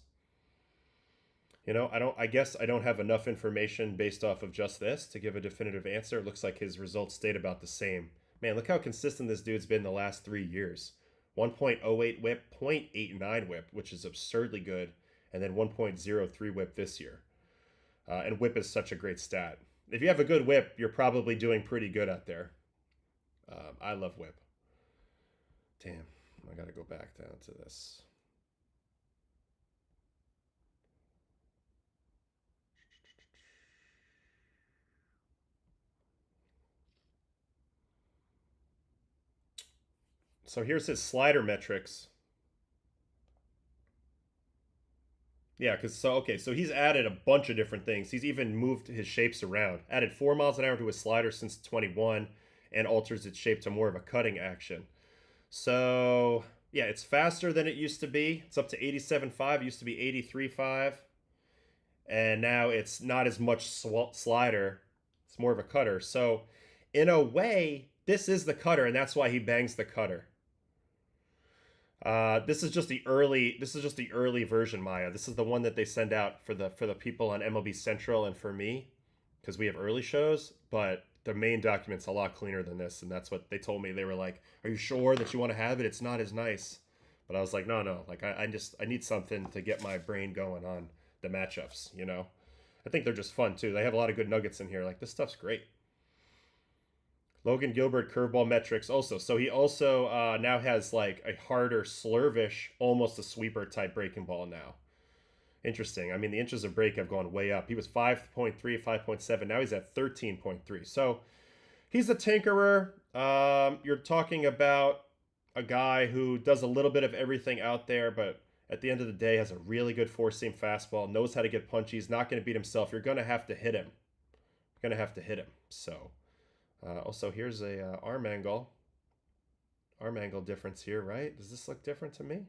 I guess I don't have enough information based off of just this to give a definitive answer. It looks like his results stayed about the same. Man, look how consistent this dude's been the last 3 years. 1.08 whip, 0.89 whip, which is absurdly good, and then 1.03 whip this year. And whip is such a great stat. If you have a good whip, you're probably doing pretty good out there. I love whip. Damn, I got to go back down to this. So here's his slider metrics. Yeah, so he's added a bunch of different things. He's even moved his shapes around. Added 4 miles an hour to his slider since 21 and alters its shape to more of a cutting action. So, yeah, it's faster than it used to be. It's up to 87.5. It used to be 83.5. And now it's not as much slider. It's more of a cutter. So, in a way, this is the cutter, and that's why he bangs the cutter. This is just the early. This is just the early version, Maya. This is the one that they send out for the people on MLB Central and for me, because we have early shows. But the main document's a lot cleaner than this, and that's what they told me. They were like, "Are you sure that you want to have it? It's not as nice." But I was like, "No, no. Like I need something to get my brain going on the matchups. You know, I think they're just fun too. They have a lot of good nuggets in here. Like this stuff's great." Logan Gilbert curveball metrics also. So he also now has like a harder slurvish, almost a sweeper type breaking ball now. Interesting. I mean, the inches of break have gone way up. He was 5.3, 5.7. Now he's at 13.3. So he's a tinkerer. You're talking about a guy who does a little bit of everything out there, but at the end of the day has a really good four-seam fastball, knows how to get punchy. He's not going to beat himself. You're going to have to hit him. You're going to have to hit him. So... also, here's a arm angle difference here, right? Does this look different to me?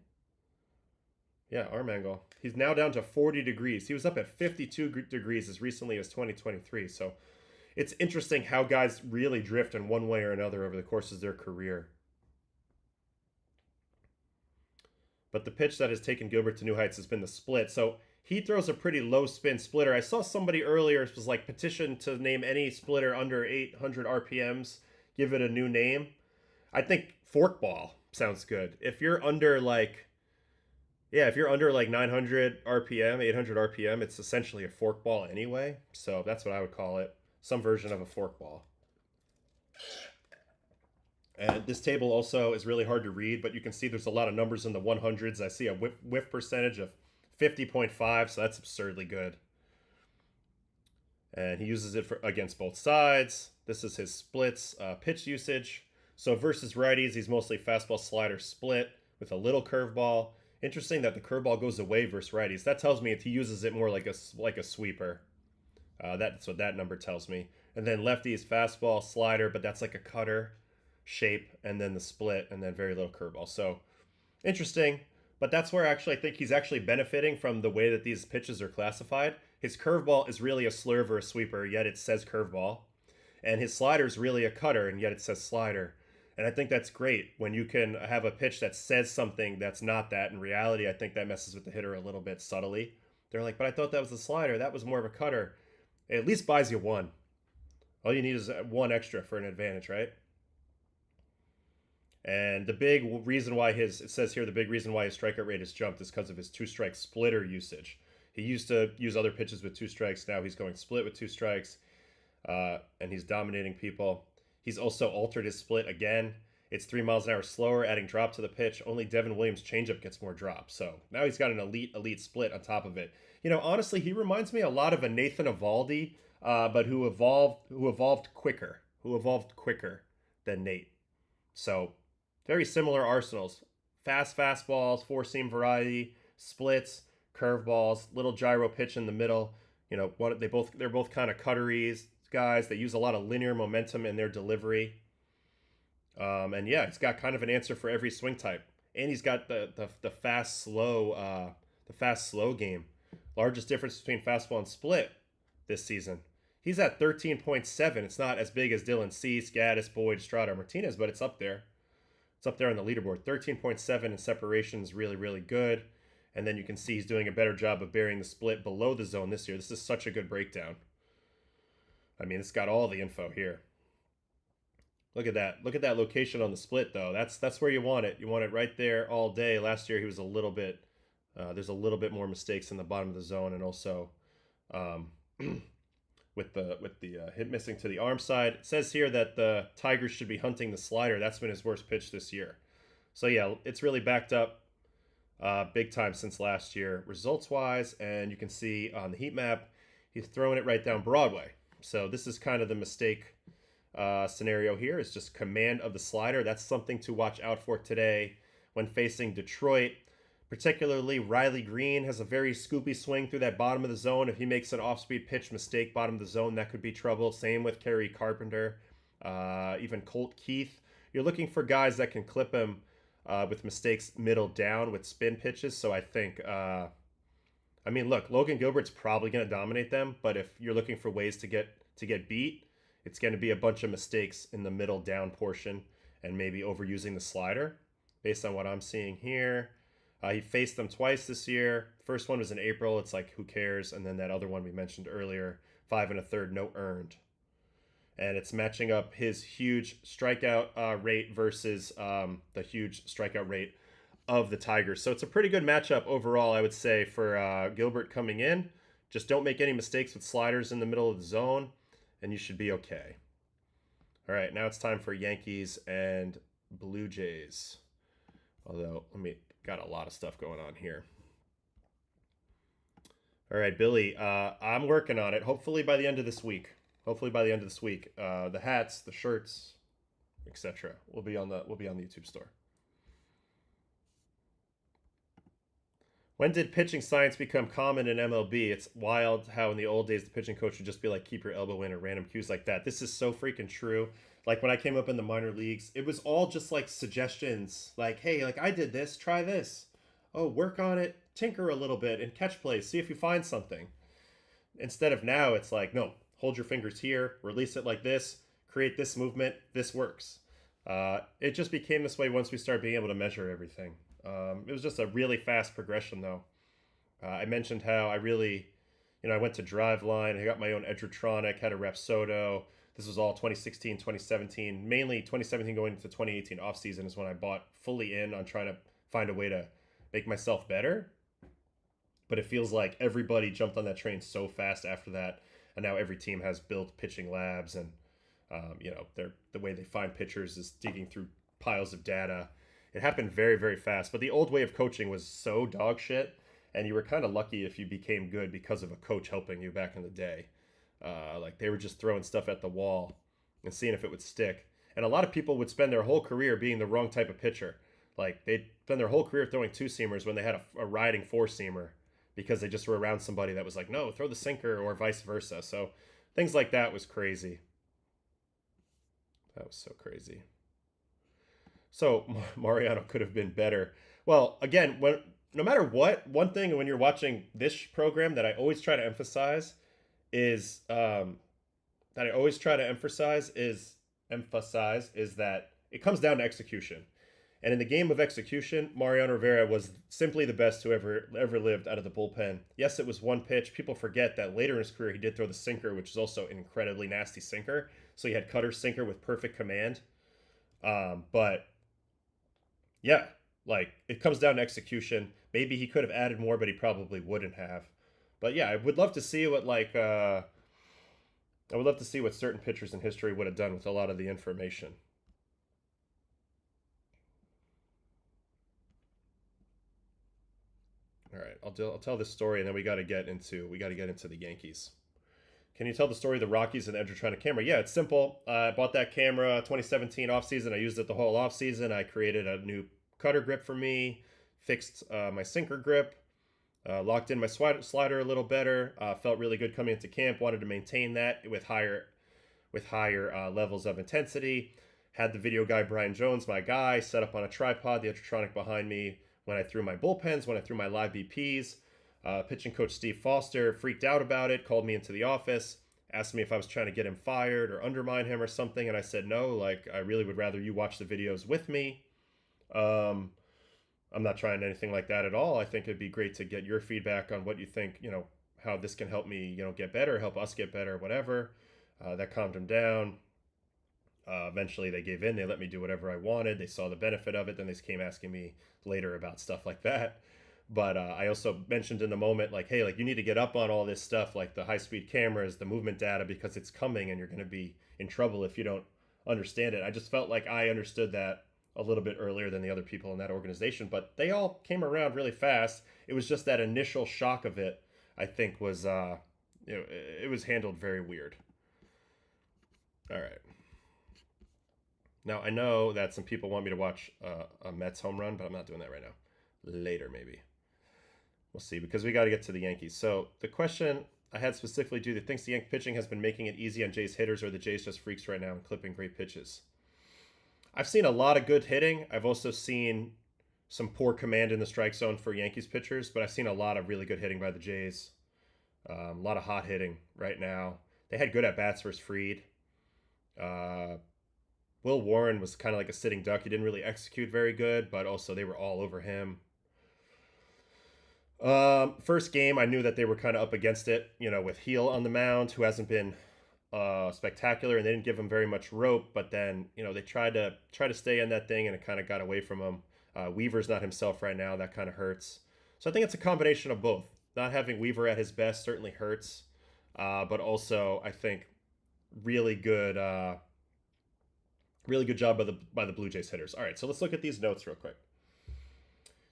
Yeah, arm angle. He's now down to 40 degrees. He was up at 52 degrees as recently as 2023. So it's interesting how guys really drift in one way or another over the course of their career. But the pitch that has taken Gilbert to new heights has been the split. So he throws a pretty low spin splitter. I saw somebody earlier was like petition to name any splitter under 800 RPMs, give it a new name. I think forkball sounds good. If you're under like, yeah, if you're under like 900 RPM, 800 RPM, it's essentially a forkball anyway. So that's what I would call it. Some version of a forkball. And this table also is really hard to read, but you can see there's a lot of numbers in the 100s. I see a whiff percentage of 50.5, so that's absurdly good. And he uses it against both sides. This is his splits pitch usage. So versus righties, he's mostly fastball slider split with a little curveball. Interesting that the curveball goes away versus righties. That tells me if he uses it more like a sweeper. That's what that number tells me. And then lefties, fastball, slider, but that's like a cutter shape, and then the split, and then very little curveball. So interesting. But that's where actually I think he's actually benefiting from the way that these pitches are classified. His curveball is really a slurve or a sweeper, yet it says curveball. And his slider is really a cutter, and yet it says slider. And I think that's great when you can have a pitch that says something that's not that. In reality, I think that messes with the hitter a little bit subtly. They're like, but I thought that was a slider. That was more of a cutter. It at least buys you one. All you need is one extra for an advantage, right? And the big reason why it says here, the big reason why his strikeout rate has jumped is because of his two-strike splitter usage. He used to use other pitches with two strikes. Now he's going split with two strikes, and he's dominating people. He's also altered his split again. It's 3 miles an hour slower, adding drop to the pitch. Only Devin Williams' changeup gets more drop. So now he's got an elite split on top of it. You know, honestly, he reminds me a lot of a Nathan Eovaldi, but who evolved quicker than Nate. So very similar arsenals. Fast fastballs, four-seam variety, splits, curveballs, little gyro pitch in the middle. You know, they're both kind of cutteries guys. They use a lot of linear momentum in their delivery. And yeah, he's got kind of an answer for every swing type. And he's got the fast slow game. Largest difference between fastball and split this season. He's at 13.7. It's not as big as Dylan Cease, Gaddis, Boyd, Estrada, Martinez, but it's up there. It's up there on the leaderboard. 13.7 in separation is really, really good. And then you can see he's doing a better job of burying the split below the zone this year. This is such a good breakdown. I mean, it's got all the info here. Look at that. Look at that location on the split, though. That's where you want it. You want it right there all day. Last year, he was a little bit... there's a little bit more mistakes in the bottom of the zone, and also with the hit missing to the arm side. It says here that the Tigers should be hunting the slider. That's been his worst pitch this year. So yeah, it's really backed up big time since last year results-wise, and you can see on the heat map, he's throwing it right down Broadway. So this is kind of the mistake scenario here. Is just command of the slider. That's something to watch out for today when facing Detroit. Particularly, Riley Green has a very scoopy swing through that bottom of the zone. If he makes an off-speed pitch mistake, bottom of the zone, that could be trouble. Same with Kerry Carpenter, even Colt Keith. You're looking for guys that can clip him with mistakes middle down with spin pitches. So I think, I mean, look, Logan Gilbert's probably going to dominate them. But if you're looking for ways to get beat, it's going to be a bunch of mistakes in the middle down portion and maybe overusing the slider. based on what I'm seeing here. He faced them twice this year. First one was in April. It's like, who cares? And then that other one we mentioned earlier, 5 1/3, no earned. And it's matching up his huge strikeout rate versus the huge strikeout rate of the Tigers. So it's a pretty good matchup overall, I would say, for Gilbert coming in. Just don't make any mistakes with sliders in the middle of the zone, and you should be okay. All right, now it's time for Yankees and Blue Jays. Although, got a lot of stuff going on here. All right, Billy, I'm working on it. Hopefully by the end of this week. The hats, the shirts, etc. will be on the YouTube store. When did pitching science become common in MLB? It's wild how in the old days the pitching coach would just be like, keep your elbow in, or random cues like that. This is so freaking true. Like when I came up in the minor leagues, it was all just like suggestions. Like, hey, like I did this, try this. Oh, work on it, tinker a little bit and catch plays, see if you find something. Instead of now, it's like, no, hold your fingers here, release it like this, create this movement, this works. It just became this way once we started being able to measure everything. It was just a really fast progression, though. I mentioned how I really, I went to Driveline. I got my own Edgertronic, had a Rapsodo. This was all 2016, 2017. Mainly 2017 going into 2018 offseason is when I bought fully in on trying to find a way to make myself better. But it feels like everybody jumped on that train so fast after that. And now every team has built pitching labs. And, the way they find pitchers is digging through piles of data. It happened very, very fast. But the old way of coaching was so dog shit. And you were kind of lucky if you became good because of a coach helping you back in the day. Like they were just throwing stuff at the wall and seeing if it would stick. And a lot of people would spend their whole career being the wrong type of pitcher. Like they'd spend their whole career throwing two-seamers when they had a riding four-seamer because they just were around somebody that was like, no, throw the sinker, or vice versa. So things like that was crazy. That was so crazy. So Mariano could have been better. Well, again, no matter what, one thing when you're watching this program that I always try to emphasize is that it comes down to execution. And in the game of execution, Mariano Rivera was simply the best who ever lived out of the bullpen. Yes, it was one pitch. People forget that later in his career, he did throw the sinker, which is also an incredibly nasty sinker. So he had cutter sinker with perfect command. But yeah, like it comes down to execution. Maybe he could have added more, but he probably wouldn't have. But yeah, I would love to see what certain pitchers in history would have done with a lot of the information. All right, I'll tell this story, and then we got to get into the Yankees. Can you tell the story of the Rockies and Edgertronic camera? Yeah, it's simple. I bought that camera 2017 offseason. I used it the whole offseason. I created a new cutter grip for me, fixed my sinker grip, locked in my slider a little better. Felt really good coming into camp. Wanted to maintain that with higher levels of intensity. Had the video guy Brian Jones, my guy, set up on a tripod, the Edgertronic behind me when I threw my bullpens, when I threw my live BPs. Pitching coach Steve Foster freaked out about it, called me into the office, asked me if I was trying to get him fired or undermine him or something, and I said no. Like, I really would rather you watch the videos with me. I'm not trying anything like that at all. I think it'd be great to get your feedback on what you think, how this can help me, get better, help us get better, whatever. That calmed him down. Eventually they gave in. They let me do whatever I wanted. They saw the benefit of it. Then they came asking me later about stuff like that. But I also mentioned in the moment, like, hey, like you need to get up on all this stuff, like the high-speed cameras, the movement data, because it's coming and you're going to be in trouble if you don't understand it. I just felt like I understood that a little bit earlier than the other people in that organization, but they all came around really fast. It was just that initial shock of it, I think, was, it was handled very weird. All right. Now, I know that some people want me to watch a Mets home run, but I'm not doing that right now. Later, maybe. We'll see, because we got to get to the Yankees. So the question I had specifically, do you think the Yankee pitching has been making it easy on Jays hitters, or the Jays just freaks right now and clipping great pitches? I've seen a lot of good hitting. I've also seen some poor command in the strike zone for Yankees pitchers, but I've seen a lot of really good hitting by the Jays. A lot of hot hitting right now. They had good at-bats versus Fried. Will Warren was kind of like a sitting duck. He didn't really execute very good, but also they were all over him. First game, I knew that they were kind of up against it, with Heel on the mound, who hasn't been spectacular, and they didn't give him very much rope. But then, they tried to stay in that thing, and it kind of got away from him. Weaver's not himself right now. That kind of hurts. So I think it's a combination of both. Not having Weaver at his best certainly hurts, but also I think really good, really good job by the Blue Jays hitters. All right, so let's look at these notes real quick.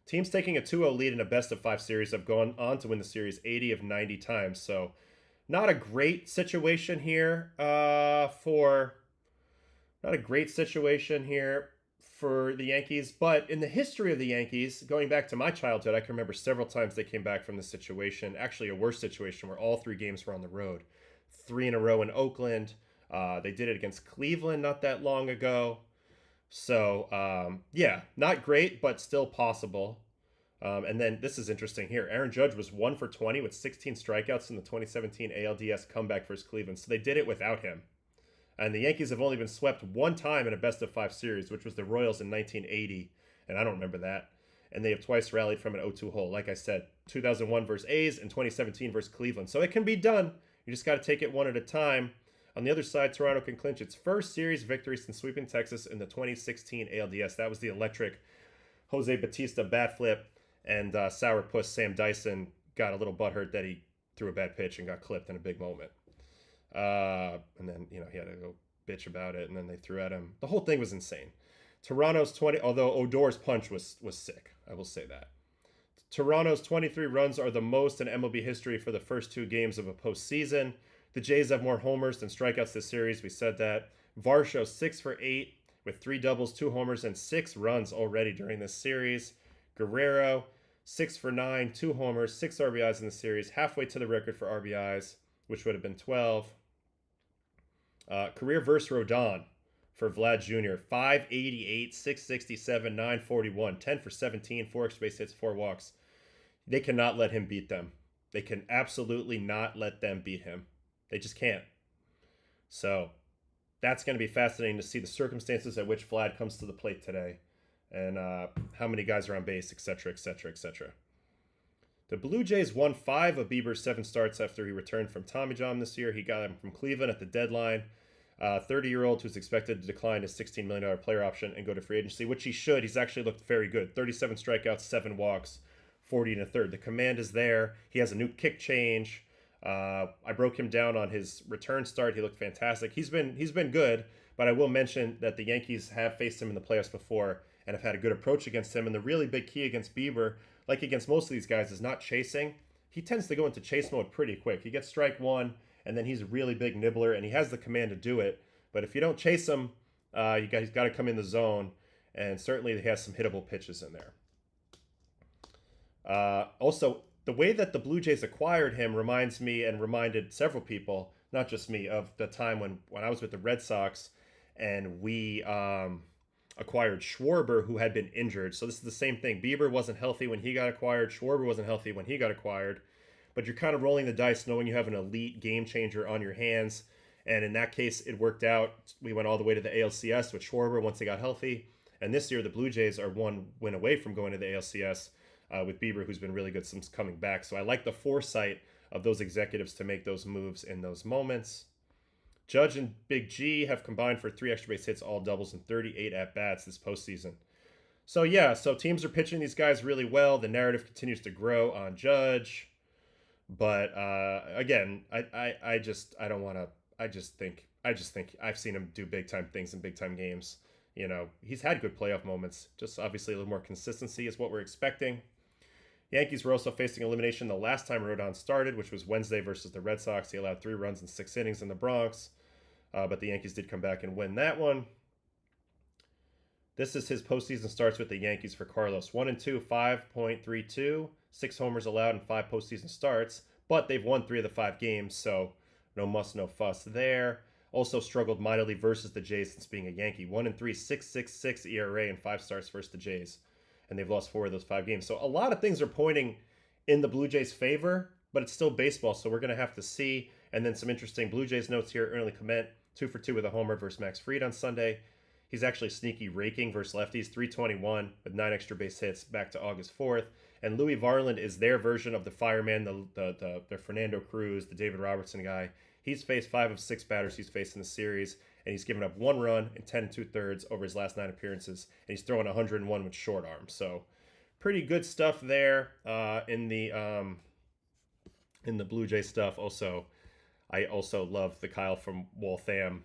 Teams taking a 2-0 lead in a best-of-5 series have gone on to win the series 80 of 90 times. So not a great situation here for the Yankees. But in the history of the Yankees, going back to my childhood, I can remember several times they came back from this situation. Actually, a worse situation where all 3 games were on the road. 3 in a row in Oakland. They did it against Cleveland not that long ago. So, yeah, not great, but still possible. And then this is interesting here. Aaron Judge was 1 for 20 with 16 strikeouts in the 2017 ALDS comeback versus Cleveland. So they did it without him. And the Yankees have only been swept 1 time in a best-of-5 series, which was the Royals in 1980. And I don't remember that. And they have twice rallied from an 0-2 hole. Like I said, 2001 versus A's and 2017 versus Cleveland. So it can be done. You just got to take it one at a time. On the other side, Toronto can clinch its first series victory since sweeping Texas in the 2016 ALDS. That was the electric Jose Bautista bat flip, and sourpuss Sam Dyson got a little butthurt that he threw a bad pitch and got clipped in a big moment. And then, he had to go bitch about it, and then they threw at him. The whole thing was insane. Toronto's 20, although Odor's punch was sick, I will say that. Toronto's 23 runs are the most in MLB history for the first 2 games of a postseason. The Jays have more homers than strikeouts this series. We said that. Varsho 6 for 8 with 3 doubles, 2 homers, and 6 runs already during this series. Guerrero 6 for 9, 2 homers, 6 RBIs in the series, halfway to the record for RBIs, which would have been 12. Career versus Rodon for Vlad Jr. 588, 667, 941, 10 for 17, 4 extra base hits, 4 walks. They cannot let him beat them. They can absolutely not let them beat him. They just can't. So that's going to be fascinating to see the circumstances at which Vlad comes to the plate today, and how many guys are on base, etc., etc., etc. The Blue Jays won 5 of Bieber's 7 starts after he returned from Tommy John this year. He got him from Cleveland at the deadline. 30-year-old who's expected to decline his $16 million player option and go to free agency, which he should. He's actually looked very good. 37 strikeouts, 7 walks, 40 and a third. The command is there. He has a new kick change. I broke him down on his return start. He looked fantastic. He's been good, but I will mention that the Yankees have faced him in the playoffs before and have had a good approach against him. And the really big key against Bieber, like against most of these guys, is not chasing. He tends to go into chase mode pretty quick. He gets strike 1, and then he's a really big nibbler, and he has the command to do it. But if you don't chase him, he's got to come in the zone, and certainly he has some hittable pitches in there. Also, the way that the Blue Jays acquired him reminds me and reminded several people, not just me, of the time when I was with the Red Sox and we acquired Schwarber, who had been injured. So this is the same thing. Bieber wasn't healthy when he got acquired. Schwarber wasn't healthy when he got acquired. But you're kind of rolling the dice knowing you have an elite game changer on your hands. And in that case, it worked out. We went all the way to the ALCS with Schwarber once he got healthy. And this year, the Blue Jays are 1 win away from going to the ALCS. With Bieber, who's been really good since coming back. So I like the foresight of those executives to make those moves in those moments. Judge and Big G have combined for 3 extra base hits, all doubles, and 38 at-bats this postseason. So yeah, so teams are pitching these guys really well. The narrative continues to grow on Judge. But again, I just think I've seen him do big-time things in big-time games. He's had good playoff moments. Just obviously a little more consistency is what we're expecting. Yankees were also facing elimination the last time Rodon started, which was Wednesday versus the Red Sox. He allowed 3 runs in 6 innings in the Bronx, but the Yankees did come back and win that one. This is his postseason starts with the Yankees for Carlos. 1-2, 5.32, 6 homers allowed in 5 postseason starts, but they've won 3 of the 5 games, so no muss, no fuss there. Also struggled mightily versus the Jays since being a Yankee. 1-3, 6.66 ERA in 5 starts versus the Jays. And they've lost 4 of those 5 games. So a lot of things are pointing in the Blue Jays' favor, but it's still baseball, so we're going to have to see. And then some interesting Blue Jays notes here. Early Clement, 2 for 2 with a homer versus Max Fried on Sunday. He's actually sneaky raking versus lefties, 321 with 9 extra base hits back to August 4th. And Louis Varland is their version of the fireman, the Fernando Cruz, the David Robertson guy. He's faced 5 of 6 batters he's faced in the series, and he's given up 1 run in 10 2/3 over his last 9 appearances, and he's throwing 101 with short arm. So pretty good stuff there in the Blue Jay stuff. Also, I also love the Kyle from Waltham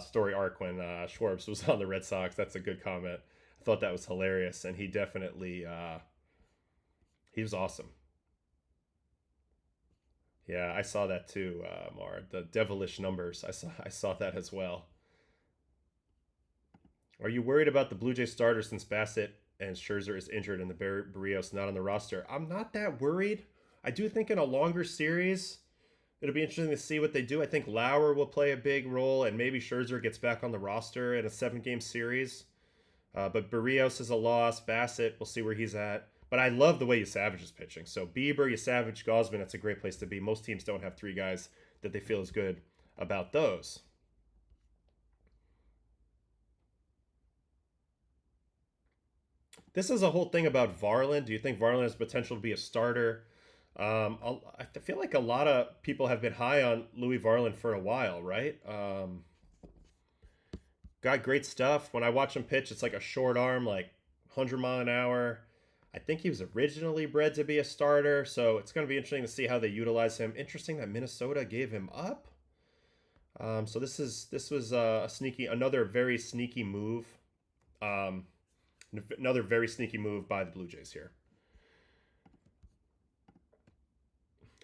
story arc when Schwartz was on the Red Sox. That's a good comment. I thought that was hilarious, and he definitely he was awesome. Yeah, I saw that too, Mar. The devilish numbers. I saw that as well. Are you worried about the Blue Jay starter since Bassett and Scherzer is injured and the Barrios not on the roster? I'm not that worried. I do think in a longer series, it'll be interesting to see what they do. I think Lauer will play a big role, and maybe Scherzer gets back on the roster in a 7-game series. But Barrios is a loss. Bassett, we'll see where he's at. But I love the way Yasavage is pitching. So Bieber, Yasavage, Gausman, that's a great place to be. Most teams don't have 3 guys that they feel is good about those. This is a whole thing about Varland. Do you think Varland has potential to be a starter? I feel like a lot of people have been high on Louis Varland for a while, right? Got great stuff. When I watch him pitch, it's like a short arm, like 100 mile an hour. I think he was originally bred to be a starter, so it's going to be interesting to see how they utilize him. Interesting that Minnesota gave him up. So this was another very sneaky move. Another very sneaky move by the Blue Jays here.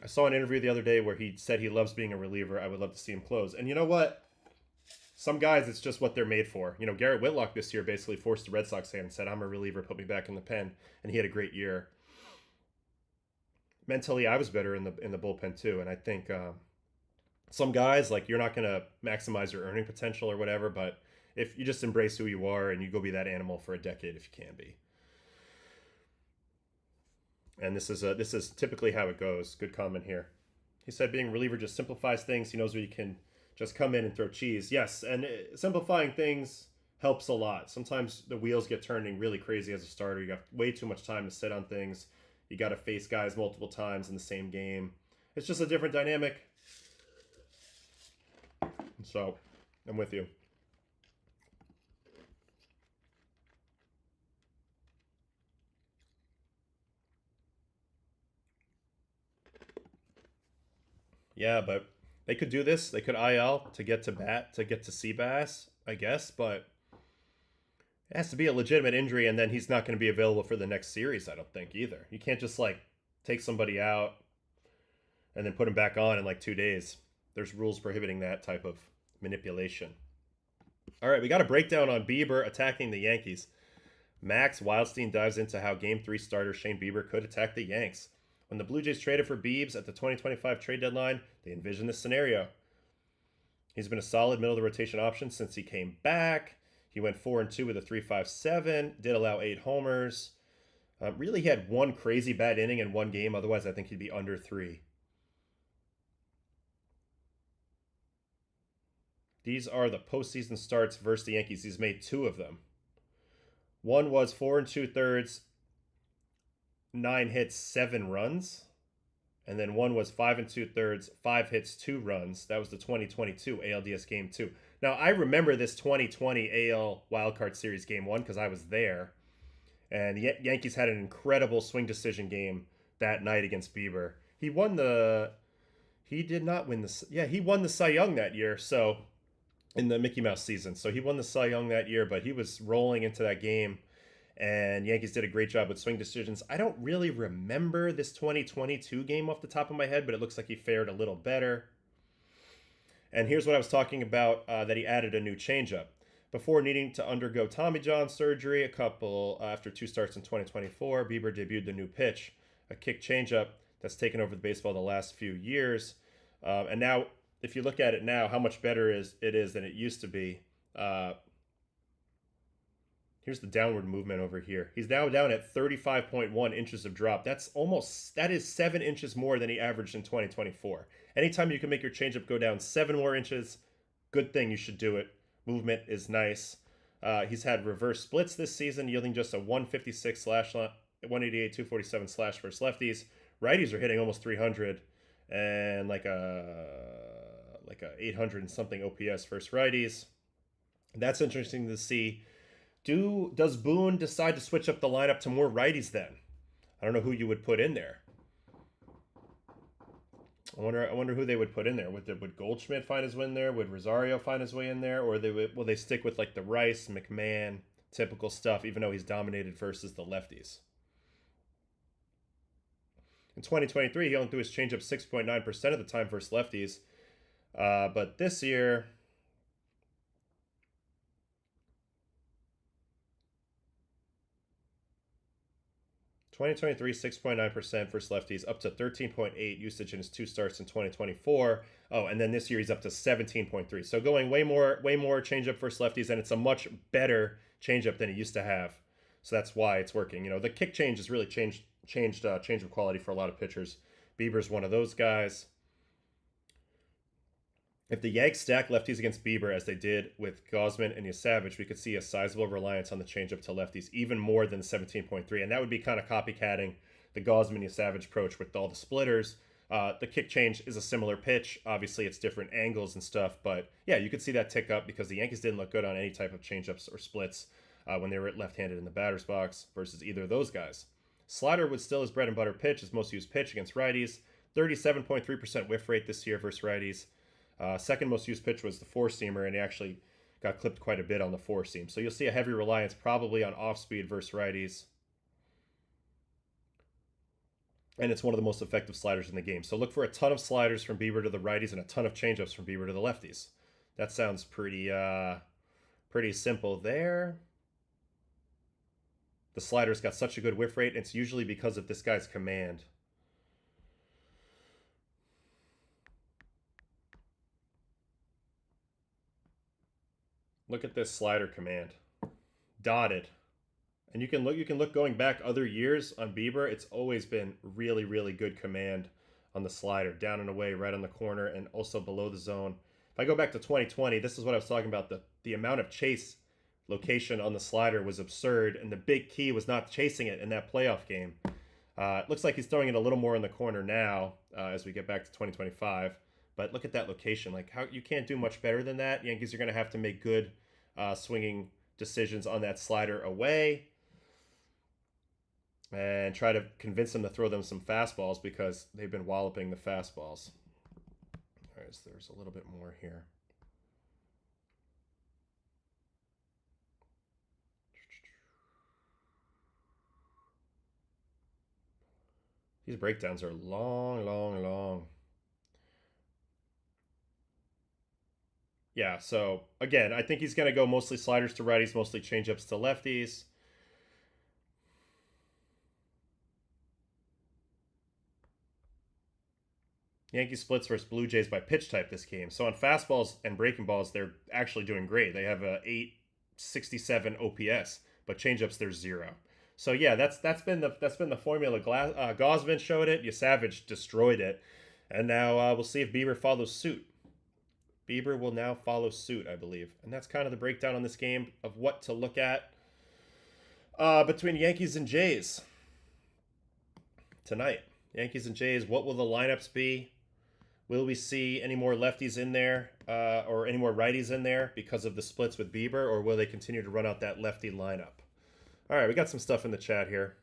I saw an interview the other day where he said he loves being a reliever. I would love to see him close. And you know what? Some guys, it's just what they're made for. You know, Garrett Whitlock this year basically forced the Red Sox hand and said, I'm a reliever, put me back in the pen. And he had a great year. Mentally, I was better in the bullpen too. And I think some guys, like, you're not going to maximize your earning potential or whatever, but if you just embrace who you are and you go be that animal for a decade if you can be. And this is typically how it goes. Good comment here. He said being a reliever just simplifies things. He knows where you can just come in and throw cheese. Yes, and simplifying things helps a lot. Sometimes the wheels get turning really crazy as a starter. You got way too much time to sit on things. You got to face guys multiple times in the same game. It's just a different dynamic. So, I'm with you. Yeah, but they could do this. They could IL to get to bat, to get to Seabass, I guess, but it has to be a legitimate injury, and then he's not going to be available for the next series, I don't think, either. You can't just, like, take somebody out and then put him back on in, like, 2 days. There's rules prohibiting that type of manipulation. All right, we got a breakdown on Bieber attacking the Yankees. Max Wildstein dives into how Game 3 starter Shane Bieber could attack the Yanks. When the Blue Jays traded for Biebs at the 2025 trade deadline, they envisioned this scenario. He's been a solid middle-of-the-rotation option since he came back. He went 4-2 with a 3.57, did allow 8 homers. Really, he had one crazy bad inning in one game. Otherwise, I think he'd be under 3. These are the postseason starts versus the Yankees. He's made 2 of them. One was 4 2/3, 9 hits, 7 runs. And then one was 5 2/3, 5 hits, 2 runs. That was the 2022 ALDS Game 2. Now, I remember this 2020 AL Wildcard Series Game 1 because I was there. And the Yankees had an incredible swing decision game that night against Bieber. He won the... He did not win the... Yeah, he won the Cy Young that year, so... in the Mickey Mouse season. So he won the Cy Young that year, but he was rolling into that game. And Yankees did a great job with swing decisions. I don't really remember this 2022 game off the top of my head, but it looks like he fared a little better. And here's what I was talking about, that he added a new changeup. Before needing to undergo Tommy John surgery after 2 starts in 2024, Bieber debuted the new pitch, a kick changeup that's taken over the baseball the last few years. And now, if you look at it now, how much better it is than it used to be. Here's the downward movement over here. He's now down at 35.1 inches of drop. That is 7 inches more than he averaged in 2024. Anytime you can make your changeup go down 7 more inches, good thing, you should do it. Movement is nice. He's had reverse splits this season, yielding just a 156 slash, 188, 247 slash versus lefties. Righties are hitting almost 300 and like a 800 and something OPS versus righties. That's interesting to see. Does Boone decide to switch up the lineup to more righties then? I don't know who you would put in there. I wonder who they would put in there. Would Goldschmidt find his way in there? Would Rosario find his way in there? Or will they stick with like the Rice, McMahon, typical stuff, even though he's dominated versus the lefties? In 2023, he only threw his changeup 6.9% of the time versus lefties. But this year, 2023, 6.9% versus lefties, up to 13.8 usage in his 2 starts in 2024. Oh, and then this year he's up to 17.3. So going way more changeup versus lefties, and it's a much better changeup than he used to have. So that's why it's working. You know, the kick change has really changed change of quality for a lot of pitchers. Bieber's one of those guys. If the Yanks stack lefties against Bieber as they did with Gausman and Savage, we could see a sizable reliance on the changeup to lefties, even more than 17.3. And that would be kind of copycatting the Gausman Savage approach with all the splitters. The kick change is a similar pitch. Obviously, it's different angles and stuff. But yeah, you could see that tick up because the Yankees didn't look good on any type of changeups or splits when they were left-handed in the batter's box versus either of those guys. Slider was still his bread and butter pitch, his most used pitch against righties. 37.3% whiff rate this year versus righties. Second most used pitch was the four-seamer, and he actually got clipped quite a bit on the four-seam. So you'll see a heavy reliance probably on off-speed versus righties. And it's one of the most effective sliders in the game. So look for a ton of sliders from Bieber to the righties and a ton of changeups from Bieber to the lefties. That sounds pretty simple there. The slider's got such a good whiff rate. It's usually because of this guy's command. Look at this slider command. Dotted. And you can look going back other years on Bieber, it's always been really, really good command on the slider. Down and away, right on the corner, and also below the zone. If I go back to 2020, this is what I was talking about. The amount of chase location on the slider was absurd, and the big key was not chasing it in that playoff game. It looks like he's throwing it a little more in the corner now as we get back to 2025. But look at that location. Like, how you can't do much better than that. Yankees are going to have to make good swinging decisions on that slider away and try to convince them to throw them some fastballs because they've been walloping the fastballs. All right, so there's a little bit more here. These breakdowns are long, long, long. Yeah, so again, I think he's going to go mostly sliders to righties, mostly changeups to lefties. Yankees splits versus Blue Jays by pitch type this game. So on fastballs and breaking balls, they're actually doing great. They have a 867 OPS, but changeups there's 0. So yeah, that's been the formula. Gausman showed it. Savage destroyed it, and now we'll see if Bieber follows suit. Bieber will now follow suit, I believe. And that's kind of the breakdown on this game of what to look at between Yankees and Jays tonight. Yankees and Jays, what will the lineups be? Will we see any more lefties in there or any more righties in there because of the splits with Bieber, or will they continue to run out that lefty lineup? All right, we got some stuff in the chat here.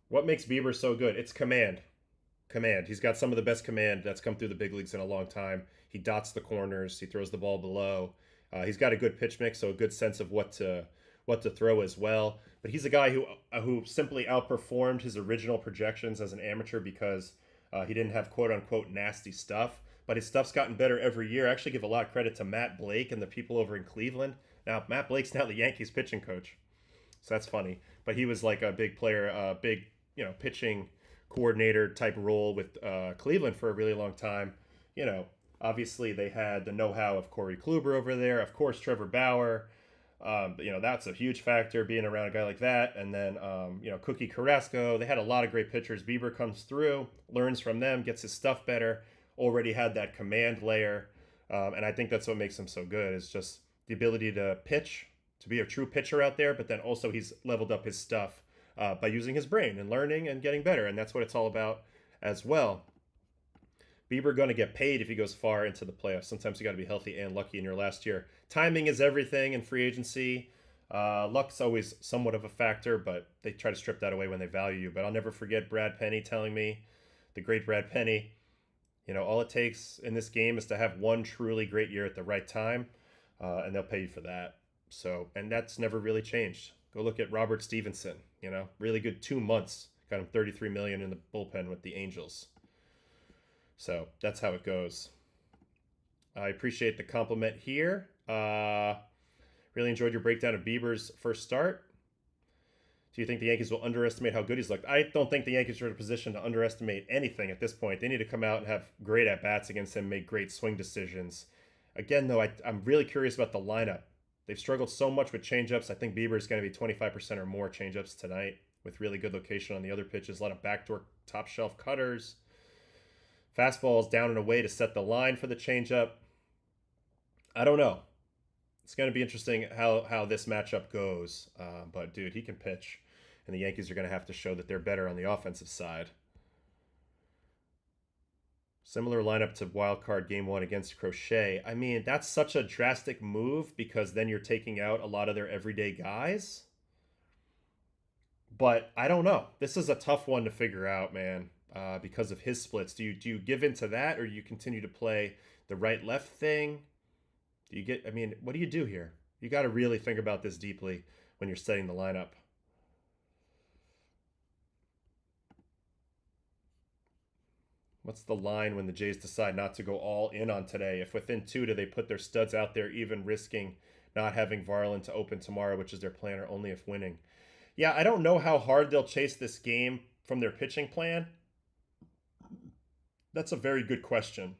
What makes Bieber so good? It's command. Command. He's got some of the best command that's come through the big leagues in a long time. He dots the corners. He throws the ball below. He's got a good pitch mix, so a good sense of what to throw as well. But he's a guy who simply outperformed his original projections as an amateur because he didn't have quote-unquote nasty stuff. But his stuff's gotten better every year. I actually give a lot of credit to Matt Blake and the people over in Cleveland. Now, Matt Blake's now the Yankees pitching coach. So that's funny. But he was like a big player, big pitching coordinator type role with Cleveland for a really long time. Obviously they had the know-how of Corey Kluber over there. Of course, Trevor Bauer. That's a huge factor, being around a guy like that. And then, Cookie Carrasco, they had a lot of great pitchers. Bieber comes through, learns from them, gets his stuff better, already had that command layer. And I think that's what makes him so good, is just the ability to pitch, to be a true pitcher out there, but then also he's leveled up his stuff by using his brain and learning and getting better. And that's what it's all about as well. Bieber going to get paid if he goes far into the playoffs. Sometimes you got to be healthy and lucky in your last year. Timing is everything in free agency. Luck's always somewhat of a factor, but they try to strip that away when they value you. But I'll never forget Brad Penny telling me, the great Brad Penny, all it takes in this game is to have one truly great year at the right time, and they'll pay you for that. So, and that's never really changed. Go look at Robert Stevenson. Really good 2 months. Got him $33 million in the bullpen with the Angels. So that's how it goes. I appreciate the compliment here. Really enjoyed your breakdown of Bieber's first start. Do you think the Yankees will underestimate how good he's looked? I don't think the Yankees are in a position to underestimate anything at this point. They need to come out and have great at-bats against him, make great swing decisions. Again, though, I'm really curious about the lineup. They've struggled so much with changeups. I think Bieber is going to be 25% or more changeups tonight with really good location on the other pitches. A lot of backdoor top shelf cutters. Fastballs down and away to set the line for the changeup. I don't know. It's going to be interesting how this matchup goes. But, dude, he can pitch. And the Yankees are going to have to show that they're better on the offensive side. Similar lineup to wild card game 1 against Crochet. I mean, that's such a drastic move because then you're taking out a lot of their everyday guys. But I don't know. This is a tough one to figure out, man, because of his splits. Do you give into that, or do you continue to play the right-left thing? What do you do here? You got to really think about this deeply when you're setting the lineup. What's the line when the Jays decide not to go all in on today? If within 2, do they put their studs out there, even risking not having Varland to open tomorrow, which is their plan, or only if winning? Yeah, I don't know how hard they'll chase this game from their pitching plan. That's a very good question.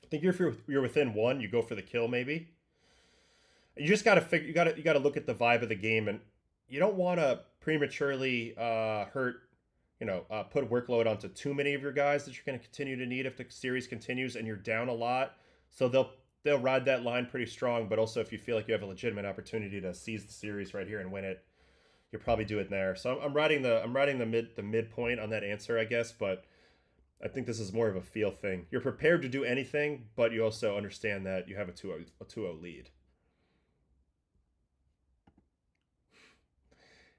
I think if you're within 1, you go for the kill maybe. You just got to figure. You got to look at the vibe of the game, and you don't want to prematurely hurt. Put a workload onto too many of your guys that you're going to continue to need if the series continues and you're down a lot. So they'll ride that line pretty strong. But also, if you feel like you have a legitimate opportunity to seize the series right here and win it, you'll probably do it there. So I'm riding the midpoint on that answer, I guess. But I think this is more of a feel thing. You're prepared to do anything, but you also understand that you have a 2-0 lead.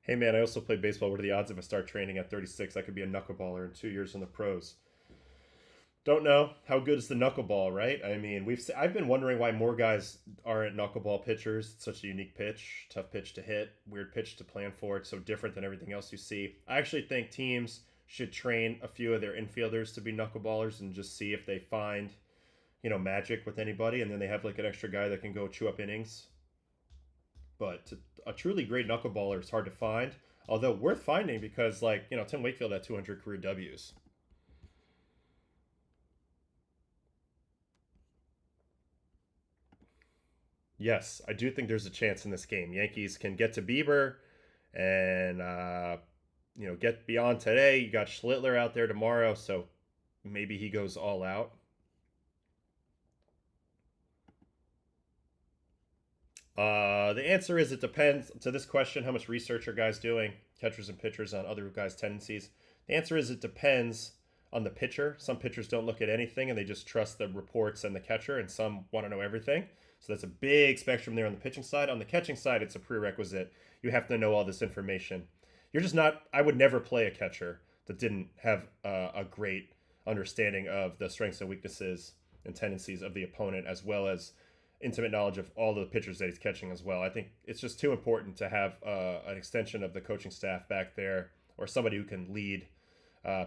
Hey man, I also play baseball. What are the odds if I start training at 36? I could be a knuckleballer in 2 years in the pros. Don't know. How good is the knuckleball, right? I mean, I've been wondering why more guys aren't knuckleball pitchers. It's such a unique pitch, tough pitch to hit, weird pitch to plan for. It's so different than everything else you see. I actually think teams should train a few of their infielders to be knuckleballers and just see if they find, magic with anybody, and then they have like an extra guy that can go chew up innings. But a truly great knuckleballer is hard to find, although worth finding because, Tim Wakefield had 200 career Ws. Yes, I do think there's a chance in this game. Yankees can get to Bieber and, get beyond today. You got Schlittler out there tomorrow, so maybe he goes all out. The answer is it depends. To this question, how much research are guys doing, catchers and pitchers, on other guys' tendencies? The answer is it depends on the pitcher. Some pitchers don't look at anything and they just trust the reports and the catcher, and some want to know everything. So that's a big spectrum there on the pitching side. On the catching side, it's a prerequisite. You have to know all this information. You're just not, I would never play a catcher that didn't have a great understanding of the strengths and weaknesses and tendencies of the opponent, as well as intimate knowledge of all the pitchers that he's catching as well. I think it's just too important to have an extension of the coaching staff back there, or somebody who can lead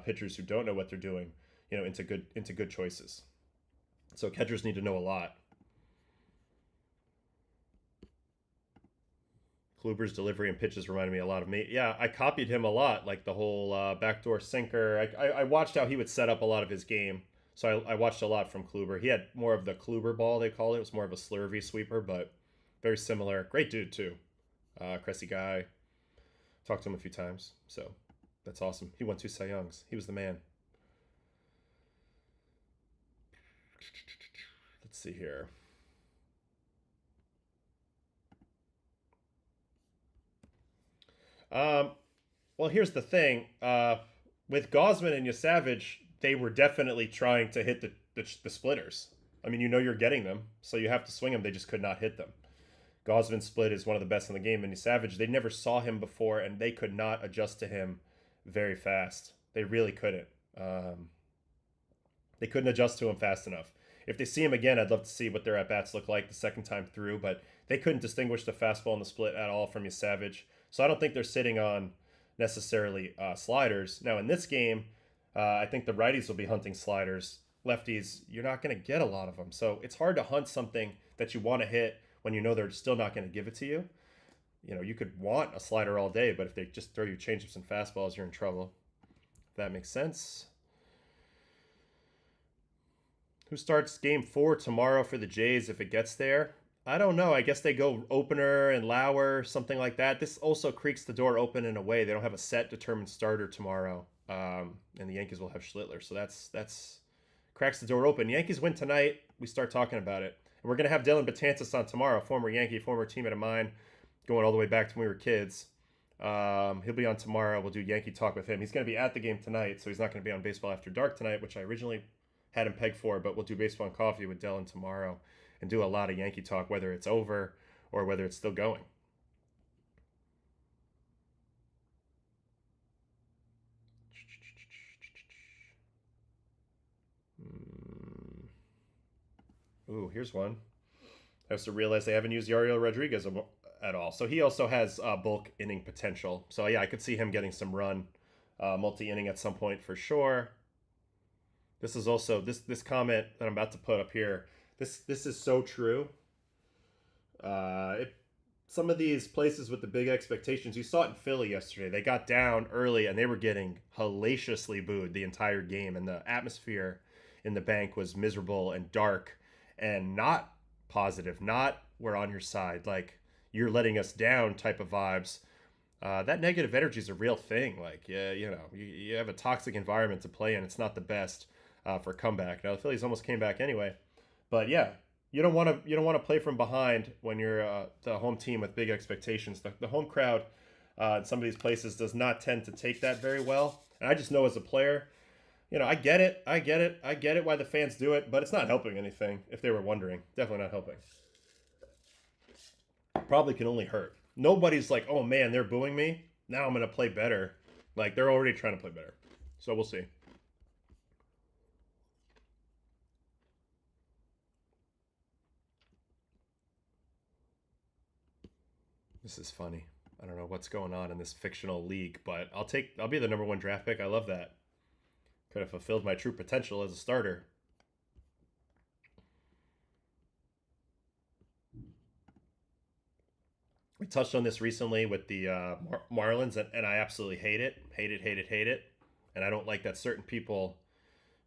pitchers who don't know what they're doing, into good choices. So catchers need to know a lot. Kluber's delivery and pitches reminded me a lot of me. Yeah, I copied him a lot, like the whole backdoor sinker. I watched how he would set up a lot of his game. So I watched a lot from Kluber. He had more of the Kluber ball, they call it. It was more of a slurvy sweeper, but very similar. Great dude too. Cressy guy. Talked to him a few times, so that's awesome. He won 2 Cy Youngs. He was the man. Let's see here. Well, here's the thing. With Gosman and Yasavage, they were definitely trying to hit the splitters. I mean, you know you're getting them, so you have to swing them. They just could not hit them. Gosman's split is one of the best in the game, and Yasavage, they never saw him before, and they could not adjust to him very fast. They really couldn't. They couldn't adjust to him fast enough. If they see him again, I'd love to see what their at-bats look like the second time through, but they couldn't distinguish the fastball and the split at all from Yasavage. So I don't think they're sitting on necessarily sliders. Now, in this game, I think the righties will be hunting sliders. Lefties, you're not going to get a lot of them. So it's hard to hunt something that you want to hit when you know they're still not going to give it to you. You know, you could want a slider all day, but if they just throw you changeups and fastballs, you're in trouble. If that makes sense. Who starts game 4 tomorrow for the Jays if it gets there? I don't know. I guess they go opener and Lauer, something like that. This also creaks the door open in a way. They don't have a set determined starter tomorrow. And the Yankees will have Schlittler. So that's cracks the door open. Yankees win tonight. We start talking about it. And we're going to have Dylan Betances on tomorrow, former Yankee, former teammate of mine, going all the way back to when we were kids. He'll be on tomorrow. We'll do Yankee talk with him. He's going to be at the game tonight, so he's not going to be on Baseball After Dark tonight, which I originally had him pegged for, but we'll do Baseball and Coffee with Dylan tomorrow and do a lot of Yankee talk, whether it's over or whether it's still going. Ooh, here's one. I also realized they haven't used Yariel Rodriguez at all. So he also has bulk inning potential. So yeah, I could see him getting some run, multi-inning at some point for sure. This is also, this comment that I'm about to put up here, this is so true. Some of these places with the big expectations, you saw it in Philly yesterday. They got down early and they were getting hellaciously booed the entire game. And the atmosphere in the bank was miserable and dark and not positive, not we're on your side, like you're letting us down type of vibes. That negative energy is a real thing. Like, yeah, you know, you have a toxic environment to play in. It's not the best for a comeback. Now the Phillies almost came back anyway, but yeah, you don't want to play from behind when you're the home team with big expectations. The home crowd in some of these places does not tend to take that very well. And I just know as a player, you know, I get it why the fans do it, but it's not helping anything. If they were wondering, definitely not helping. Probably can only hurt. Nobody's like, oh man, they're booing me. Now I'm gonna play better. Like they're already trying to play better. So we'll see. This is funny. I don't know what's going on in this fictional league, but I'll be the number 1 draft pick. I love that. Could have fulfilled my true potential as a starter. We touched on this recently with the Marlins, and I absolutely hate it. Hate it. And I don't like that certain people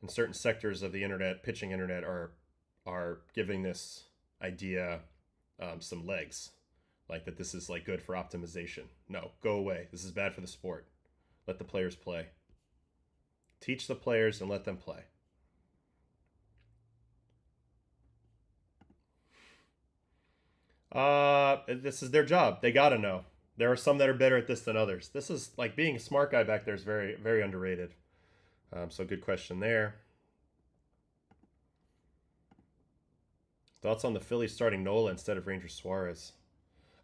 in certain sectors of the internet, pitching internet, are giving this idea some legs. Like that this is like good for optimization. No, go away. This is bad for the sport. Let the players play. Teach the players and let them play. This is their job. They gotta know. There are some that are better at this than others. This is like being a smart guy back there is very, very underrated. So good question there. Thoughts on the Phillies starting Nola instead of Ranger Suarez?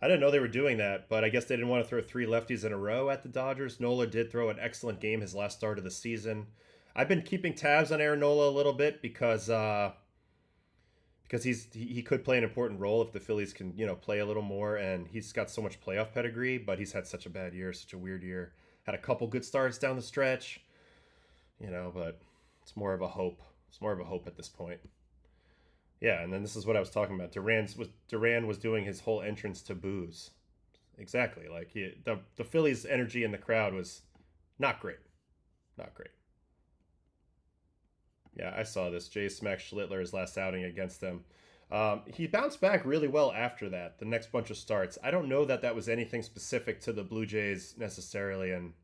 I didn't know they were doing that, but I guess they didn't want to throw 3 lefties in a row at the Dodgers. Nola did throw an excellent game his last start of the season. I've been keeping tabs on Aaron Nola a little bit because he could play an important role if the Phillies can, you know, play a little more, and he's got so much playoff pedigree, but he's had such a bad year, such a weird year. Had a couple good starts down the stretch, you know, but it's more of a hope. It's more of a hope at this point. Yeah, and then this is what I was talking about. Duran was doing his whole entrance to boos. Exactly. Like the Phillies' energy in the crowd was not great. Not great. Yeah, I saw this. Jay smacked Schlittler his last outing against them. He bounced back really well after that, the next bunch of starts. I don't know that that was anything specific to the Blue Jays necessarily, and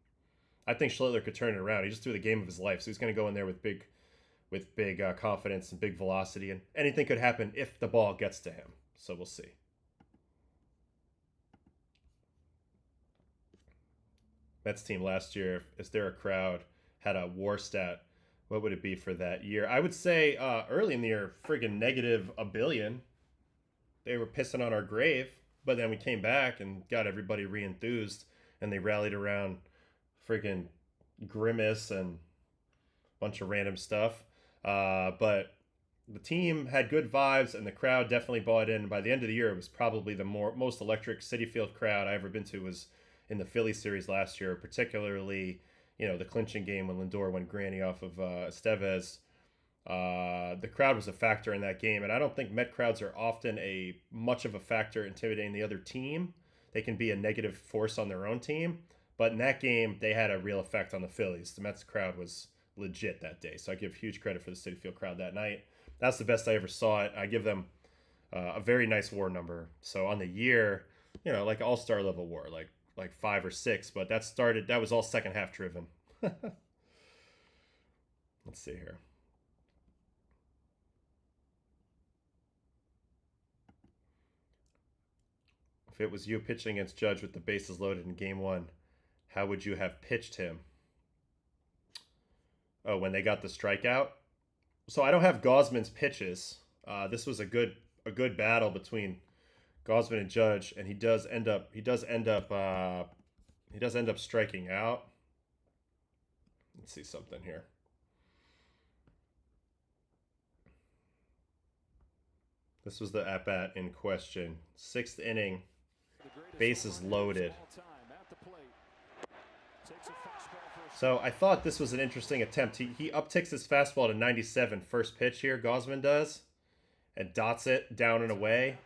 I think Schlittler could turn it around. He just threw the game of his life, so he's going to go in there with big confidence and big velocity, and anything could happen if the ball gets to him. So we'll see. Mets team last year, if their crowd had a WAR stat, what would it be for that year? I would say early in the year, friggin' negative a billion. They were pissing on our grave, but then we came back and got everybody re-enthused, and they rallied around friggin' Grimace and a bunch of random stuff. But the team had good vibes, and the crowd definitely bought in. By the end of the year, it was probably the most electric Citi Field crowd I ever been to was in the Phillies series last year, particularly, the clinching game when Lindor went granny off of Estevez. The crowd was a factor in that game, and I don't think Met crowds are often much of a factor intimidating the other team. They can be a negative force on their own team, but in that game, they had a real effect on the Phillies. The Mets crowd was legit that day, so I give huge credit for the Citi Field crowd that night. That's the best I ever saw it. I give them a very nice WAR number. So on the year, like all-star level WAR, like 5 or 6, but that was all second half driven. Let's see here. If it was you pitching against Judge with the bases loaded in game 1, how would you have pitched him? Oh, when they got the strikeout? So I don't have Gausman's pitches. This was a good battle between Gausman and Judge, and he does end up striking out. Let's see something here. This was the at-bat in question. 6th inning, bases loaded. So I thought this was an interesting attempt. He upticks his fastball to 97 first pitch here, Gausman does, and dots it down and away.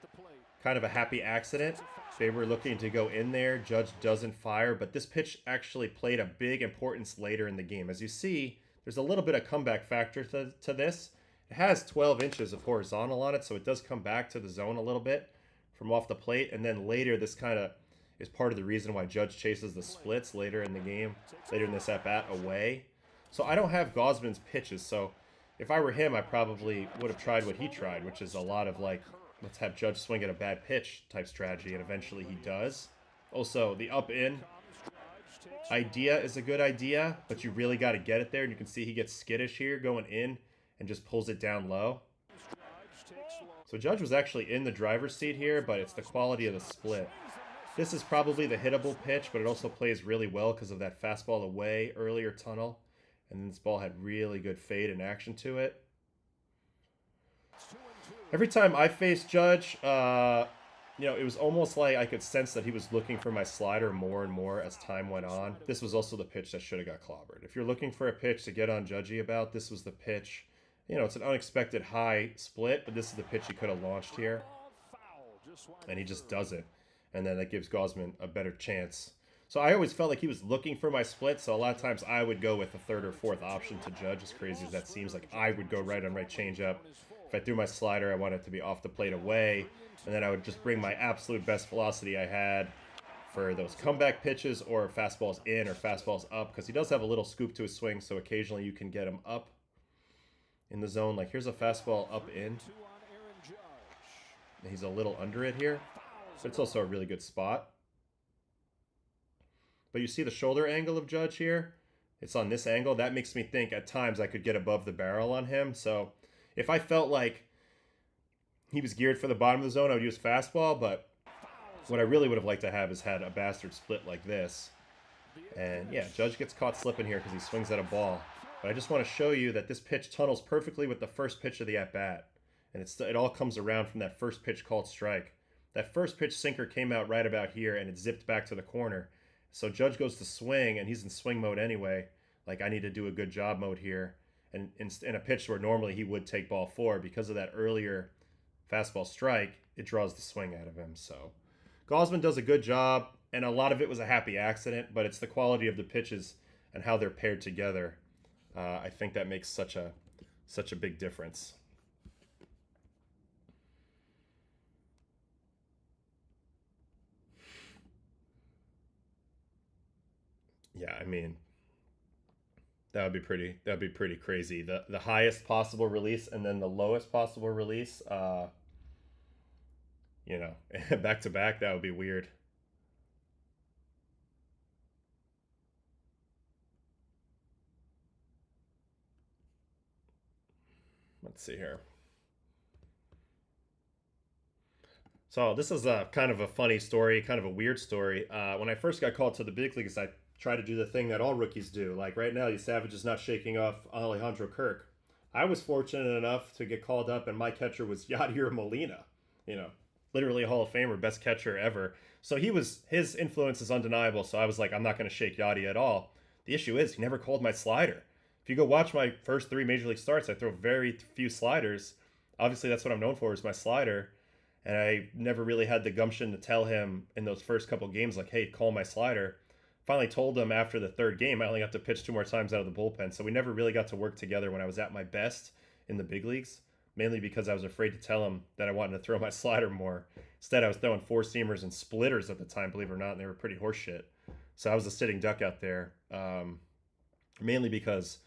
Kind of a happy accident. They were looking to go in there. Judge doesn't fire, but this pitch actually played a big importance later in the game. As you see, there's a little bit of comeback factor to this. It has 12 inches of horizontal on it, so it does come back to the zone a little bit from off the plate. And then later, this kind of is part of the reason why Judge chases the splits later in the game, later in this at-bat away. So I don't have Gausman's pitches, so if I were him, I probably would have tried what he tried, which is a lot of let's have Judge swing at a bad pitch type strategy, and eventually he does. Also, the up-in idea is a good idea, but you really got to get it there, and you can see he gets skittish here going in and just pulls it down low. So Judge was actually in the driver's seat here, but it's the quality of the split. This is probably the hittable pitch, but it also plays really well because of that fastball away earlier tunnel, and then this ball had really good fade and action to it. Every time I faced Judge, it was almost like I could sense that he was looking for my slider more and more as time went on. This was also the pitch that should have got clobbered. If you're looking for a pitch to get on Judgy about, this was the pitch. It's an unexpected high split, but this is the pitch he could have launched here. And he just doesn't. And then that gives Gausman a better chance. So I always felt like he was looking for my split, so a lot of times I would go with a third or fourth option to Judge, as crazy as that seems. Like I would go right on right changeup. If I threw my slider, I want it to be off the plate away, and then I would just bring my absolute best velocity I had for those comeback pitches or fastballs in or fastballs up, because he does have a little scoop to his swing, so occasionally you can get him up in the zone. Like here's a fastball up in. He's a little under it here, but it's also a really good spot. But you see the shoulder angle of Judge here? It's on this angle. That makes me think at times I could get above the barrel on him. So if I felt like he was geared for the bottom of the zone, I would use fastball. But what I really would have liked to have is had a bastard split like this. And yeah, Judge gets caught slipping here because he swings at a ball. But I just want to show you that this pitch tunnels perfectly with the first pitch of the at-bat. And it all comes around from that first pitch called strike. That first pitch sinker came out right about here, and it zipped back to the corner. So Judge goes to swing, and he's in swing mode anyway. Like, I need to do a good job mode here. And in a pitch where normally he would take ball 4, because of that earlier fastball strike, it draws the swing out of him. So Gausman does a good job, and a lot of it was a happy accident, but it's the quality of the pitches and how they're paired together. I think that makes such a big difference. Yeah, I mean, that'd be pretty crazy. The highest possible release and then the lowest possible release. You know, back to back, that would be weird. Let's see here. So this is a kind of a funny story, kind of a weird story. When I first got called to the big leagues, I tried to do the thing that all rookies do. Like right now, Savage is not shaking off Alejandro Kirk. I was fortunate enough to get called up, and my catcher was Yadier Molina. You know, literally a Hall of Famer, best catcher ever. So his influence is undeniable. So I was like, I'm not going to shake Yadi at all. The issue is he never called my slider. If you go watch my first 3 major league starts, I throw very few sliders. Obviously, that's what I'm known for is my slider. And I never really had the gumption to tell him in those first couple games, like, hey, call my slider. Finally told him after the third game, I only got to pitch 2 more times out of the bullpen. So we never really got to work together when I was at my best in the big leagues, mainly because I was afraid to tell him that I wanted to throw my slider more. Instead, I was throwing 4-seamers and splitters at the time, believe it or not, and they were pretty horseshit. So I was a sitting duck out there, mainly because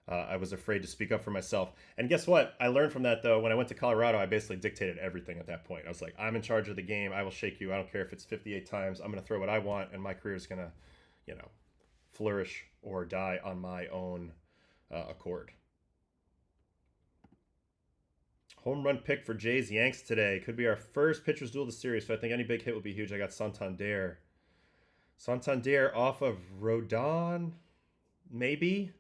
I was afraid to speak up for myself. And guess what? I learned from that, though. When I went to Colorado, I basically dictated everything at that point. I was like, I'm in charge of the game. I will shake you. I don't care if it's 58 times. I'm going to throw what I want, and my career is going to, you know, flourish or die on my own accord. Home run pick for Jays Yanks today. Could be our first pitcher's duel of the series, so I think any big hit would be huge. I got Santander. Santander off of Rodon, maybe?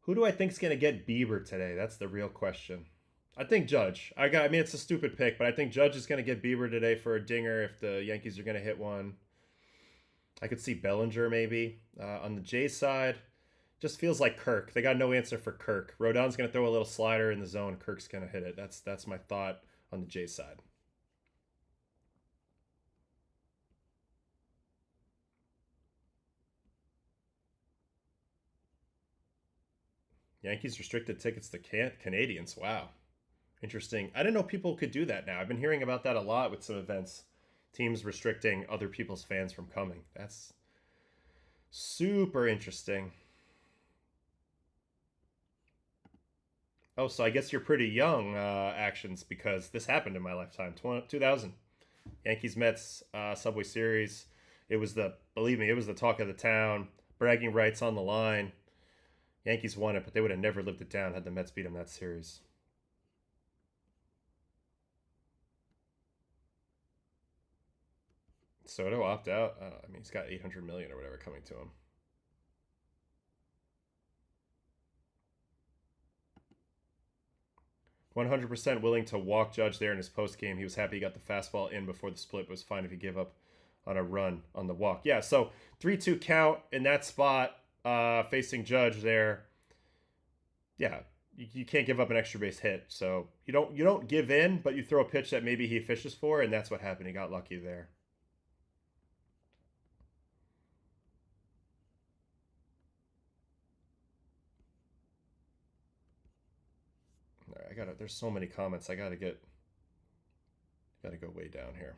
Who do I think is going to get Bieber today? That's the real question. I think Judge. I mean, it's a stupid pick, but I think Judge is going to get Bieber today for a dinger if the Yankees are going to hit one. I could see Bellinger maybe. On the Jays side, just feels like Kirk. They got no answer for Kirk. Rodon's going to throw a little slider in the zone. Kirk's going to hit it. That's my thought on the Jays side. Yankees restricted tickets to Canadians. Wow. Interesting. I didn't know people could do that now. I've been hearing about that a lot with some events. Teams restricting other people's fans from coming. That's super interesting. Oh, so I guess you're pretty young, Actions, because this happened in my lifetime. 2000. Yankees Mets Subway Series. Believe me, it was the talk of the town. Bragging rights on the line. Yankees won it, but they would have never lived it down had the Mets beat them that series. Soto opt out. I mean, he's got $800 million or whatever coming to him. "100% willing to walk Judge there in his post game. He was happy he got the fastball in before the split, but was fine if he gave up on a run on the walk." Yeah, so 3-2 count in that spot, facing Judge there. Yeah, you can't give up an extra base hit. So you don't give in, but you throw a pitch that maybe he fishes for, and that's what happened. He got lucky there. All right, there's so many comments. I gotta go way down here.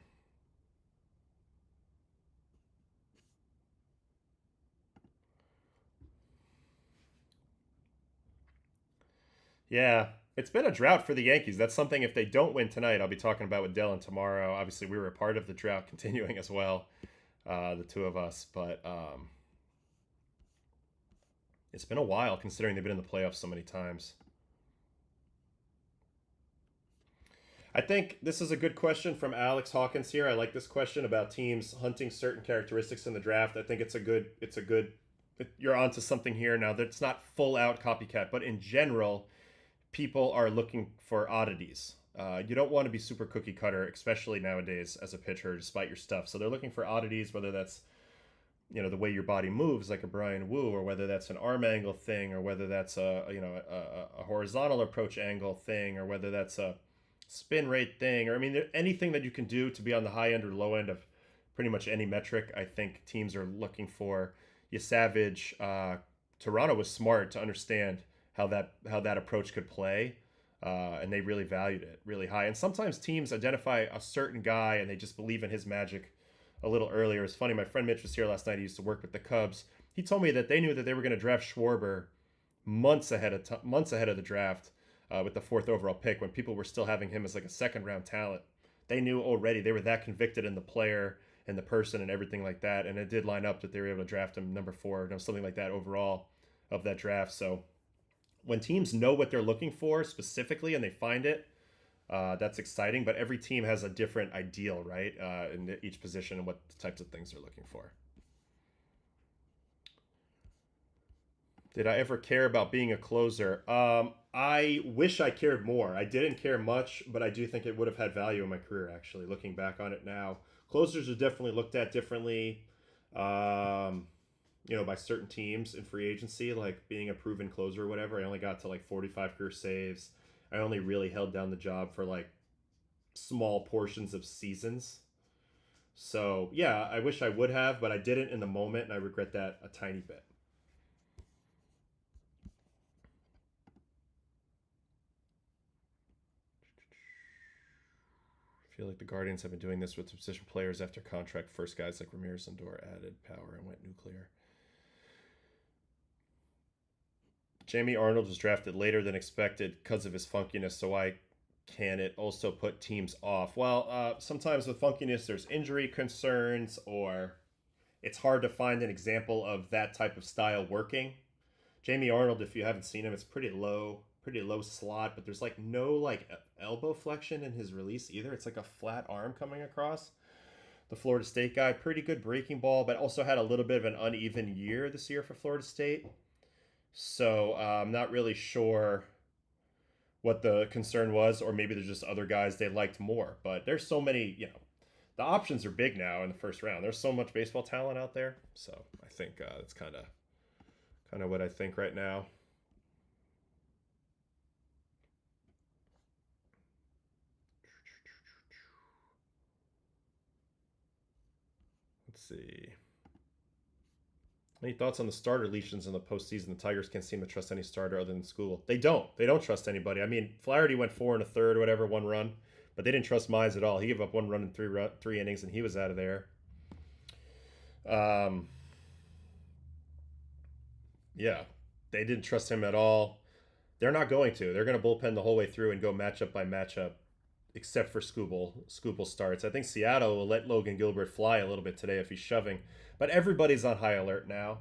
Yeah, it's been a drought for the Yankees. That's something, if they don't win tonight, I'll be talking about with Dylan tomorrow. Obviously, we were a part of the drought continuing as well, the two of us. But it's been a while considering they've been in the playoffs so many times. I think this is a good question from Alex Hawkins here. I like this question about teams hunting certain characteristics in the draft. I think it's a good you're onto something here now. That's not full out copycat, but in general, people are looking for oddities. You don't want to be super cookie cutter, especially nowadays as a pitcher, despite your stuff. So they're looking for oddities, whether that's the way your body moves, like a Brian Wu, or whether that's an arm angle thing, or whether that's a horizontal approach angle thing, or whether that's a spin rate thing, or I mean anything that you can do to be on the high end or low end of pretty much any metric. I think teams are looking for. Savage. Toronto was smart to understand how that approach could play, and they really valued it really high. And sometimes teams identify a certain guy and they just believe in his magic a little earlier. It's funny, my friend Mitch was here last night. He used to work with the Cubs. He told me that they knew that they were going to draft Schwarber months ahead of the draft with the 4th overall pick, when people were still having him as like a second round talent. They knew already, they were that convicted in the player and the person and everything like that, and it did line up that they were able to draft him number 4, something like that overall of that draft. So when teams know what they're looking for specifically and they find it, that's exciting. But every team has a different ideal, right, in each position and what types of things they're looking for. Did I ever care about being a closer? I wish I cared more. I didn't care much, but I do think it would have had value in my career, actually, looking back on it now. Closers are definitely looked at differently, by certain teams in free agency, like being a proven closer or whatever. I only got to like 45 career saves. I only really held down the job for like small portions of seasons. So, yeah, I wish I would have, but I didn't in the moment, and I regret that a tiny bit. I feel like the Guardians have been doing this with position players after contract. First guys like Ramirez and Lindor added power and went nuclear. Jamie Arnold was drafted later than expected because of his funkiness, so why can it also put teams off? Well, sometimes with funkiness, there's injury concerns, or it's hard to find an example of that type of style working. Jamie Arnold, if you haven't seen him, it's pretty low slot, but there's like no like elbow flexion in his release either. It's like a flat arm coming across. The Florida State guy, pretty good breaking ball, but also had a little bit of an uneven year this year for Florida State. So I'm not really sure what the concern was, or maybe there's just other guys they liked more. But there's so many, the options are big now in the first round. There's so much baseball talent out there. So I think that's kind of what I think right now. Let's see. Any thoughts on the starter lesions in the postseason? The Tigers can't seem to trust any starter other than School. They don't trust anybody. I mean, Flaherty went 4 1/3 or whatever, 1 run, but they didn't trust Mize at all. He gave up 1 run in three innings, and he was out of there. Yeah, they didn't trust him at all. They're not going to. They're going to bullpen the whole way through and go matchup by matchup, except for Scooble starts. I think Seattle will let Logan Gilbert fly a little bit today if he's shoving, but everybody's on high alert now.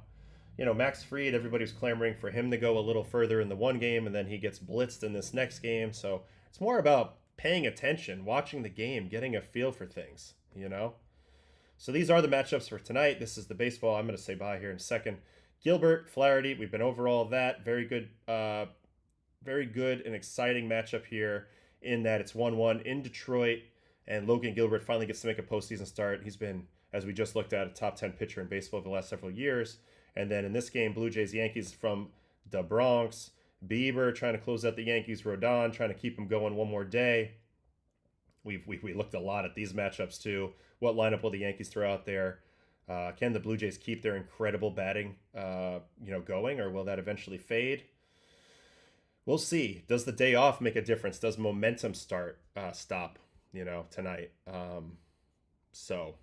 Max Fried, everybody's clamoring for him to go a little further in the one game, and then he gets blitzed in this next game. So it's more about paying attention, watching the game, getting a feel for things, So these are the matchups for tonight. This is the baseball. I'm going to say bye here in a second. Gilbert, Flaherty, we've been over all of that. Very good and exciting matchup here in that it's 1-1 in Detroit, and Logan Gilbert finally gets to make a postseason start. He's been, as we just looked at, a top 10 pitcher in baseball over the last several years. And then in this game, Blue Jays, Yankees from the Bronx. Bieber trying to close out the Yankees. Rodon trying to keep them going one more day. We looked a lot at these matchups too. What lineup will the Yankees throw out there? Can the Blue Jays keep their incredible batting, going, or will that eventually fade? We'll see. Does the day off make a difference? Does momentum stop, tonight? So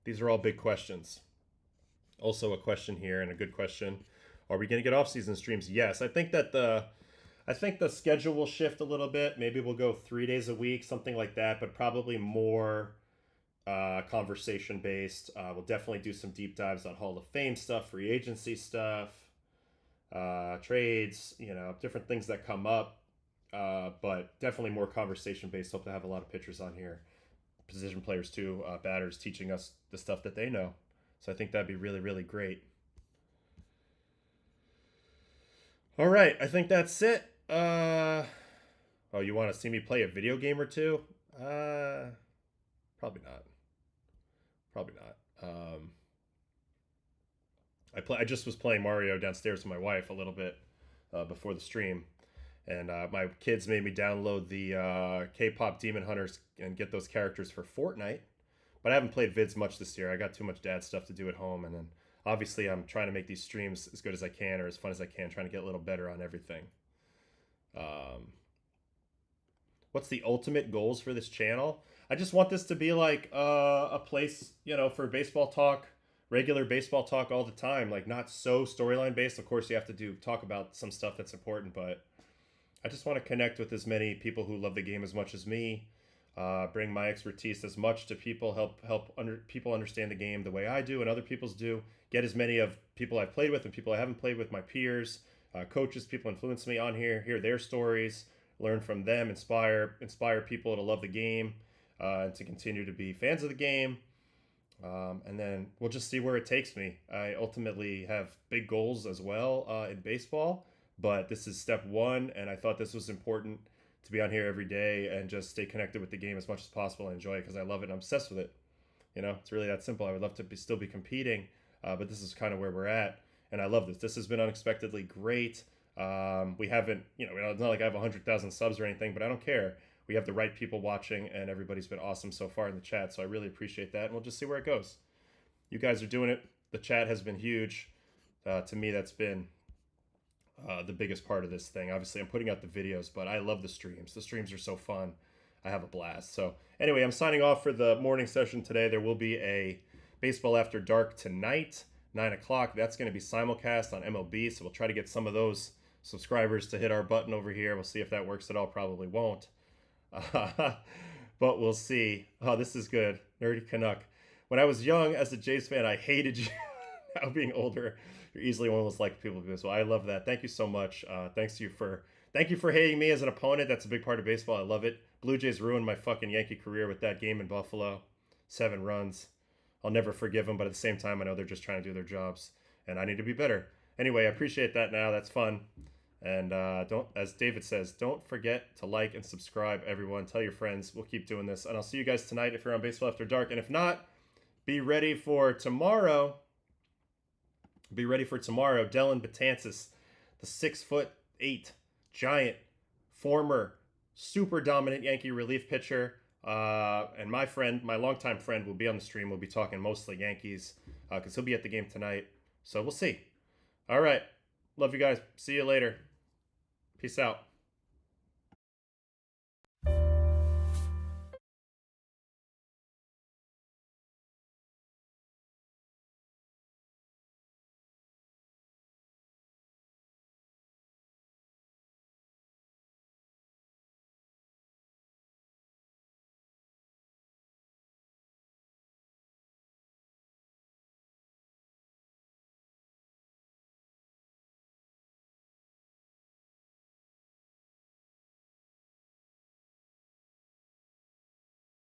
these are all big questions. Also a question here, and a good question. Are we going to get off-season streams? Yes. I think the schedule will shift a little bit. Maybe we'll go 3 days a week, something like that, but probably more conversation-based. We'll definitely do some deep dives on Hall of Fame stuff, free agency stuff, trades, different things that come up, but definitely more conversation based. Hope to have a lot of pitchers on here, position players too, batters, teaching us the stuff that they know. So I think that'd be really, really great. All right, I think that's it. Oh, you want to see me play a video game or two? Probably not. I just was playing Mario downstairs with my wife a little bit before the stream, and my kids made me download the K-pop Demon Hunters and get those characters for Fortnite. But I haven't played vids much this year. I got too much dad stuff to do at home, and then obviously I'm trying to make these streams as good as I can, or as fun as I can, trying to get a little better on everything. What's the ultimate goals for this channel? I just want this to be like a place, for baseball talk regular baseball talk all the time, like not so storyline based. Of course, you have to talk about some stuff that's important, but I just want to connect with as many people who love the game as much as me. Bring my expertise as much to people, people understand the game the way I do and other people's do. Get as many of people I've played with and people I haven't played with, my peers, coaches, people influence me on here, hear their stories, learn from them, inspire people to love the game, and to continue to be fans of the game. And then we'll just see where it takes me. I ultimately have big goals as well in baseball, but this is step one, and I thought this was important to be on here every day and just stay connected with the game as much as possible and enjoy it because I love it and I'm obsessed with it. You know, it's really that simple. I would love to still be competing, but this is kind of where we're at, and I love this. This has been unexpectedly great. We haven't, it's not like I have 100,000 subs or anything, but I don't care. We have the right people watching, and everybody's been awesome so far in the chat, so I really appreciate that, and we'll just see where it goes. You guys are doing it. The chat has been huge. To me, that's been the biggest part of this thing. Obviously, I'm putting out the videos, but I love the streams. The streams are so fun. I have a blast. So anyway, I'm signing off for the morning session today. There will be a Baseball After Dark tonight, 9 o'clock. That's going to be simulcast on MLB, so we'll try to get some of those subscribers to hit our button over here. We'll see if that works at all. Probably won't. But we'll see. Oh, this is good. Nerdy Canuck. When I was young as a Jays fan, I hated you. Now being older, you're easily one of those liked people. So I love that. Thank you so much. Thank you for hating me as an opponent. That's a big part of baseball. I love it. Blue Jays ruined my fucking Yankee career with that game in Buffalo. 7 runs. I'll never forgive them, but at the same time, I know they're just trying to do their jobs, and I need to be better. Anyway, I appreciate that now. That's fun. And don't, as David says, don't forget to like and subscribe, everyone. Tell your friends. We'll keep doing this. And I'll see you guys tonight if you're on Baseball After Dark. And if not, be ready for tomorrow. Dylan Betances, the 6'8" giant, former super dominant Yankee relief pitcher. And my longtime friend, will be on the stream. We'll be talking mostly Yankees because he'll be at the game tonight. So we'll see. All right. Love you guys. See you later. Peace out.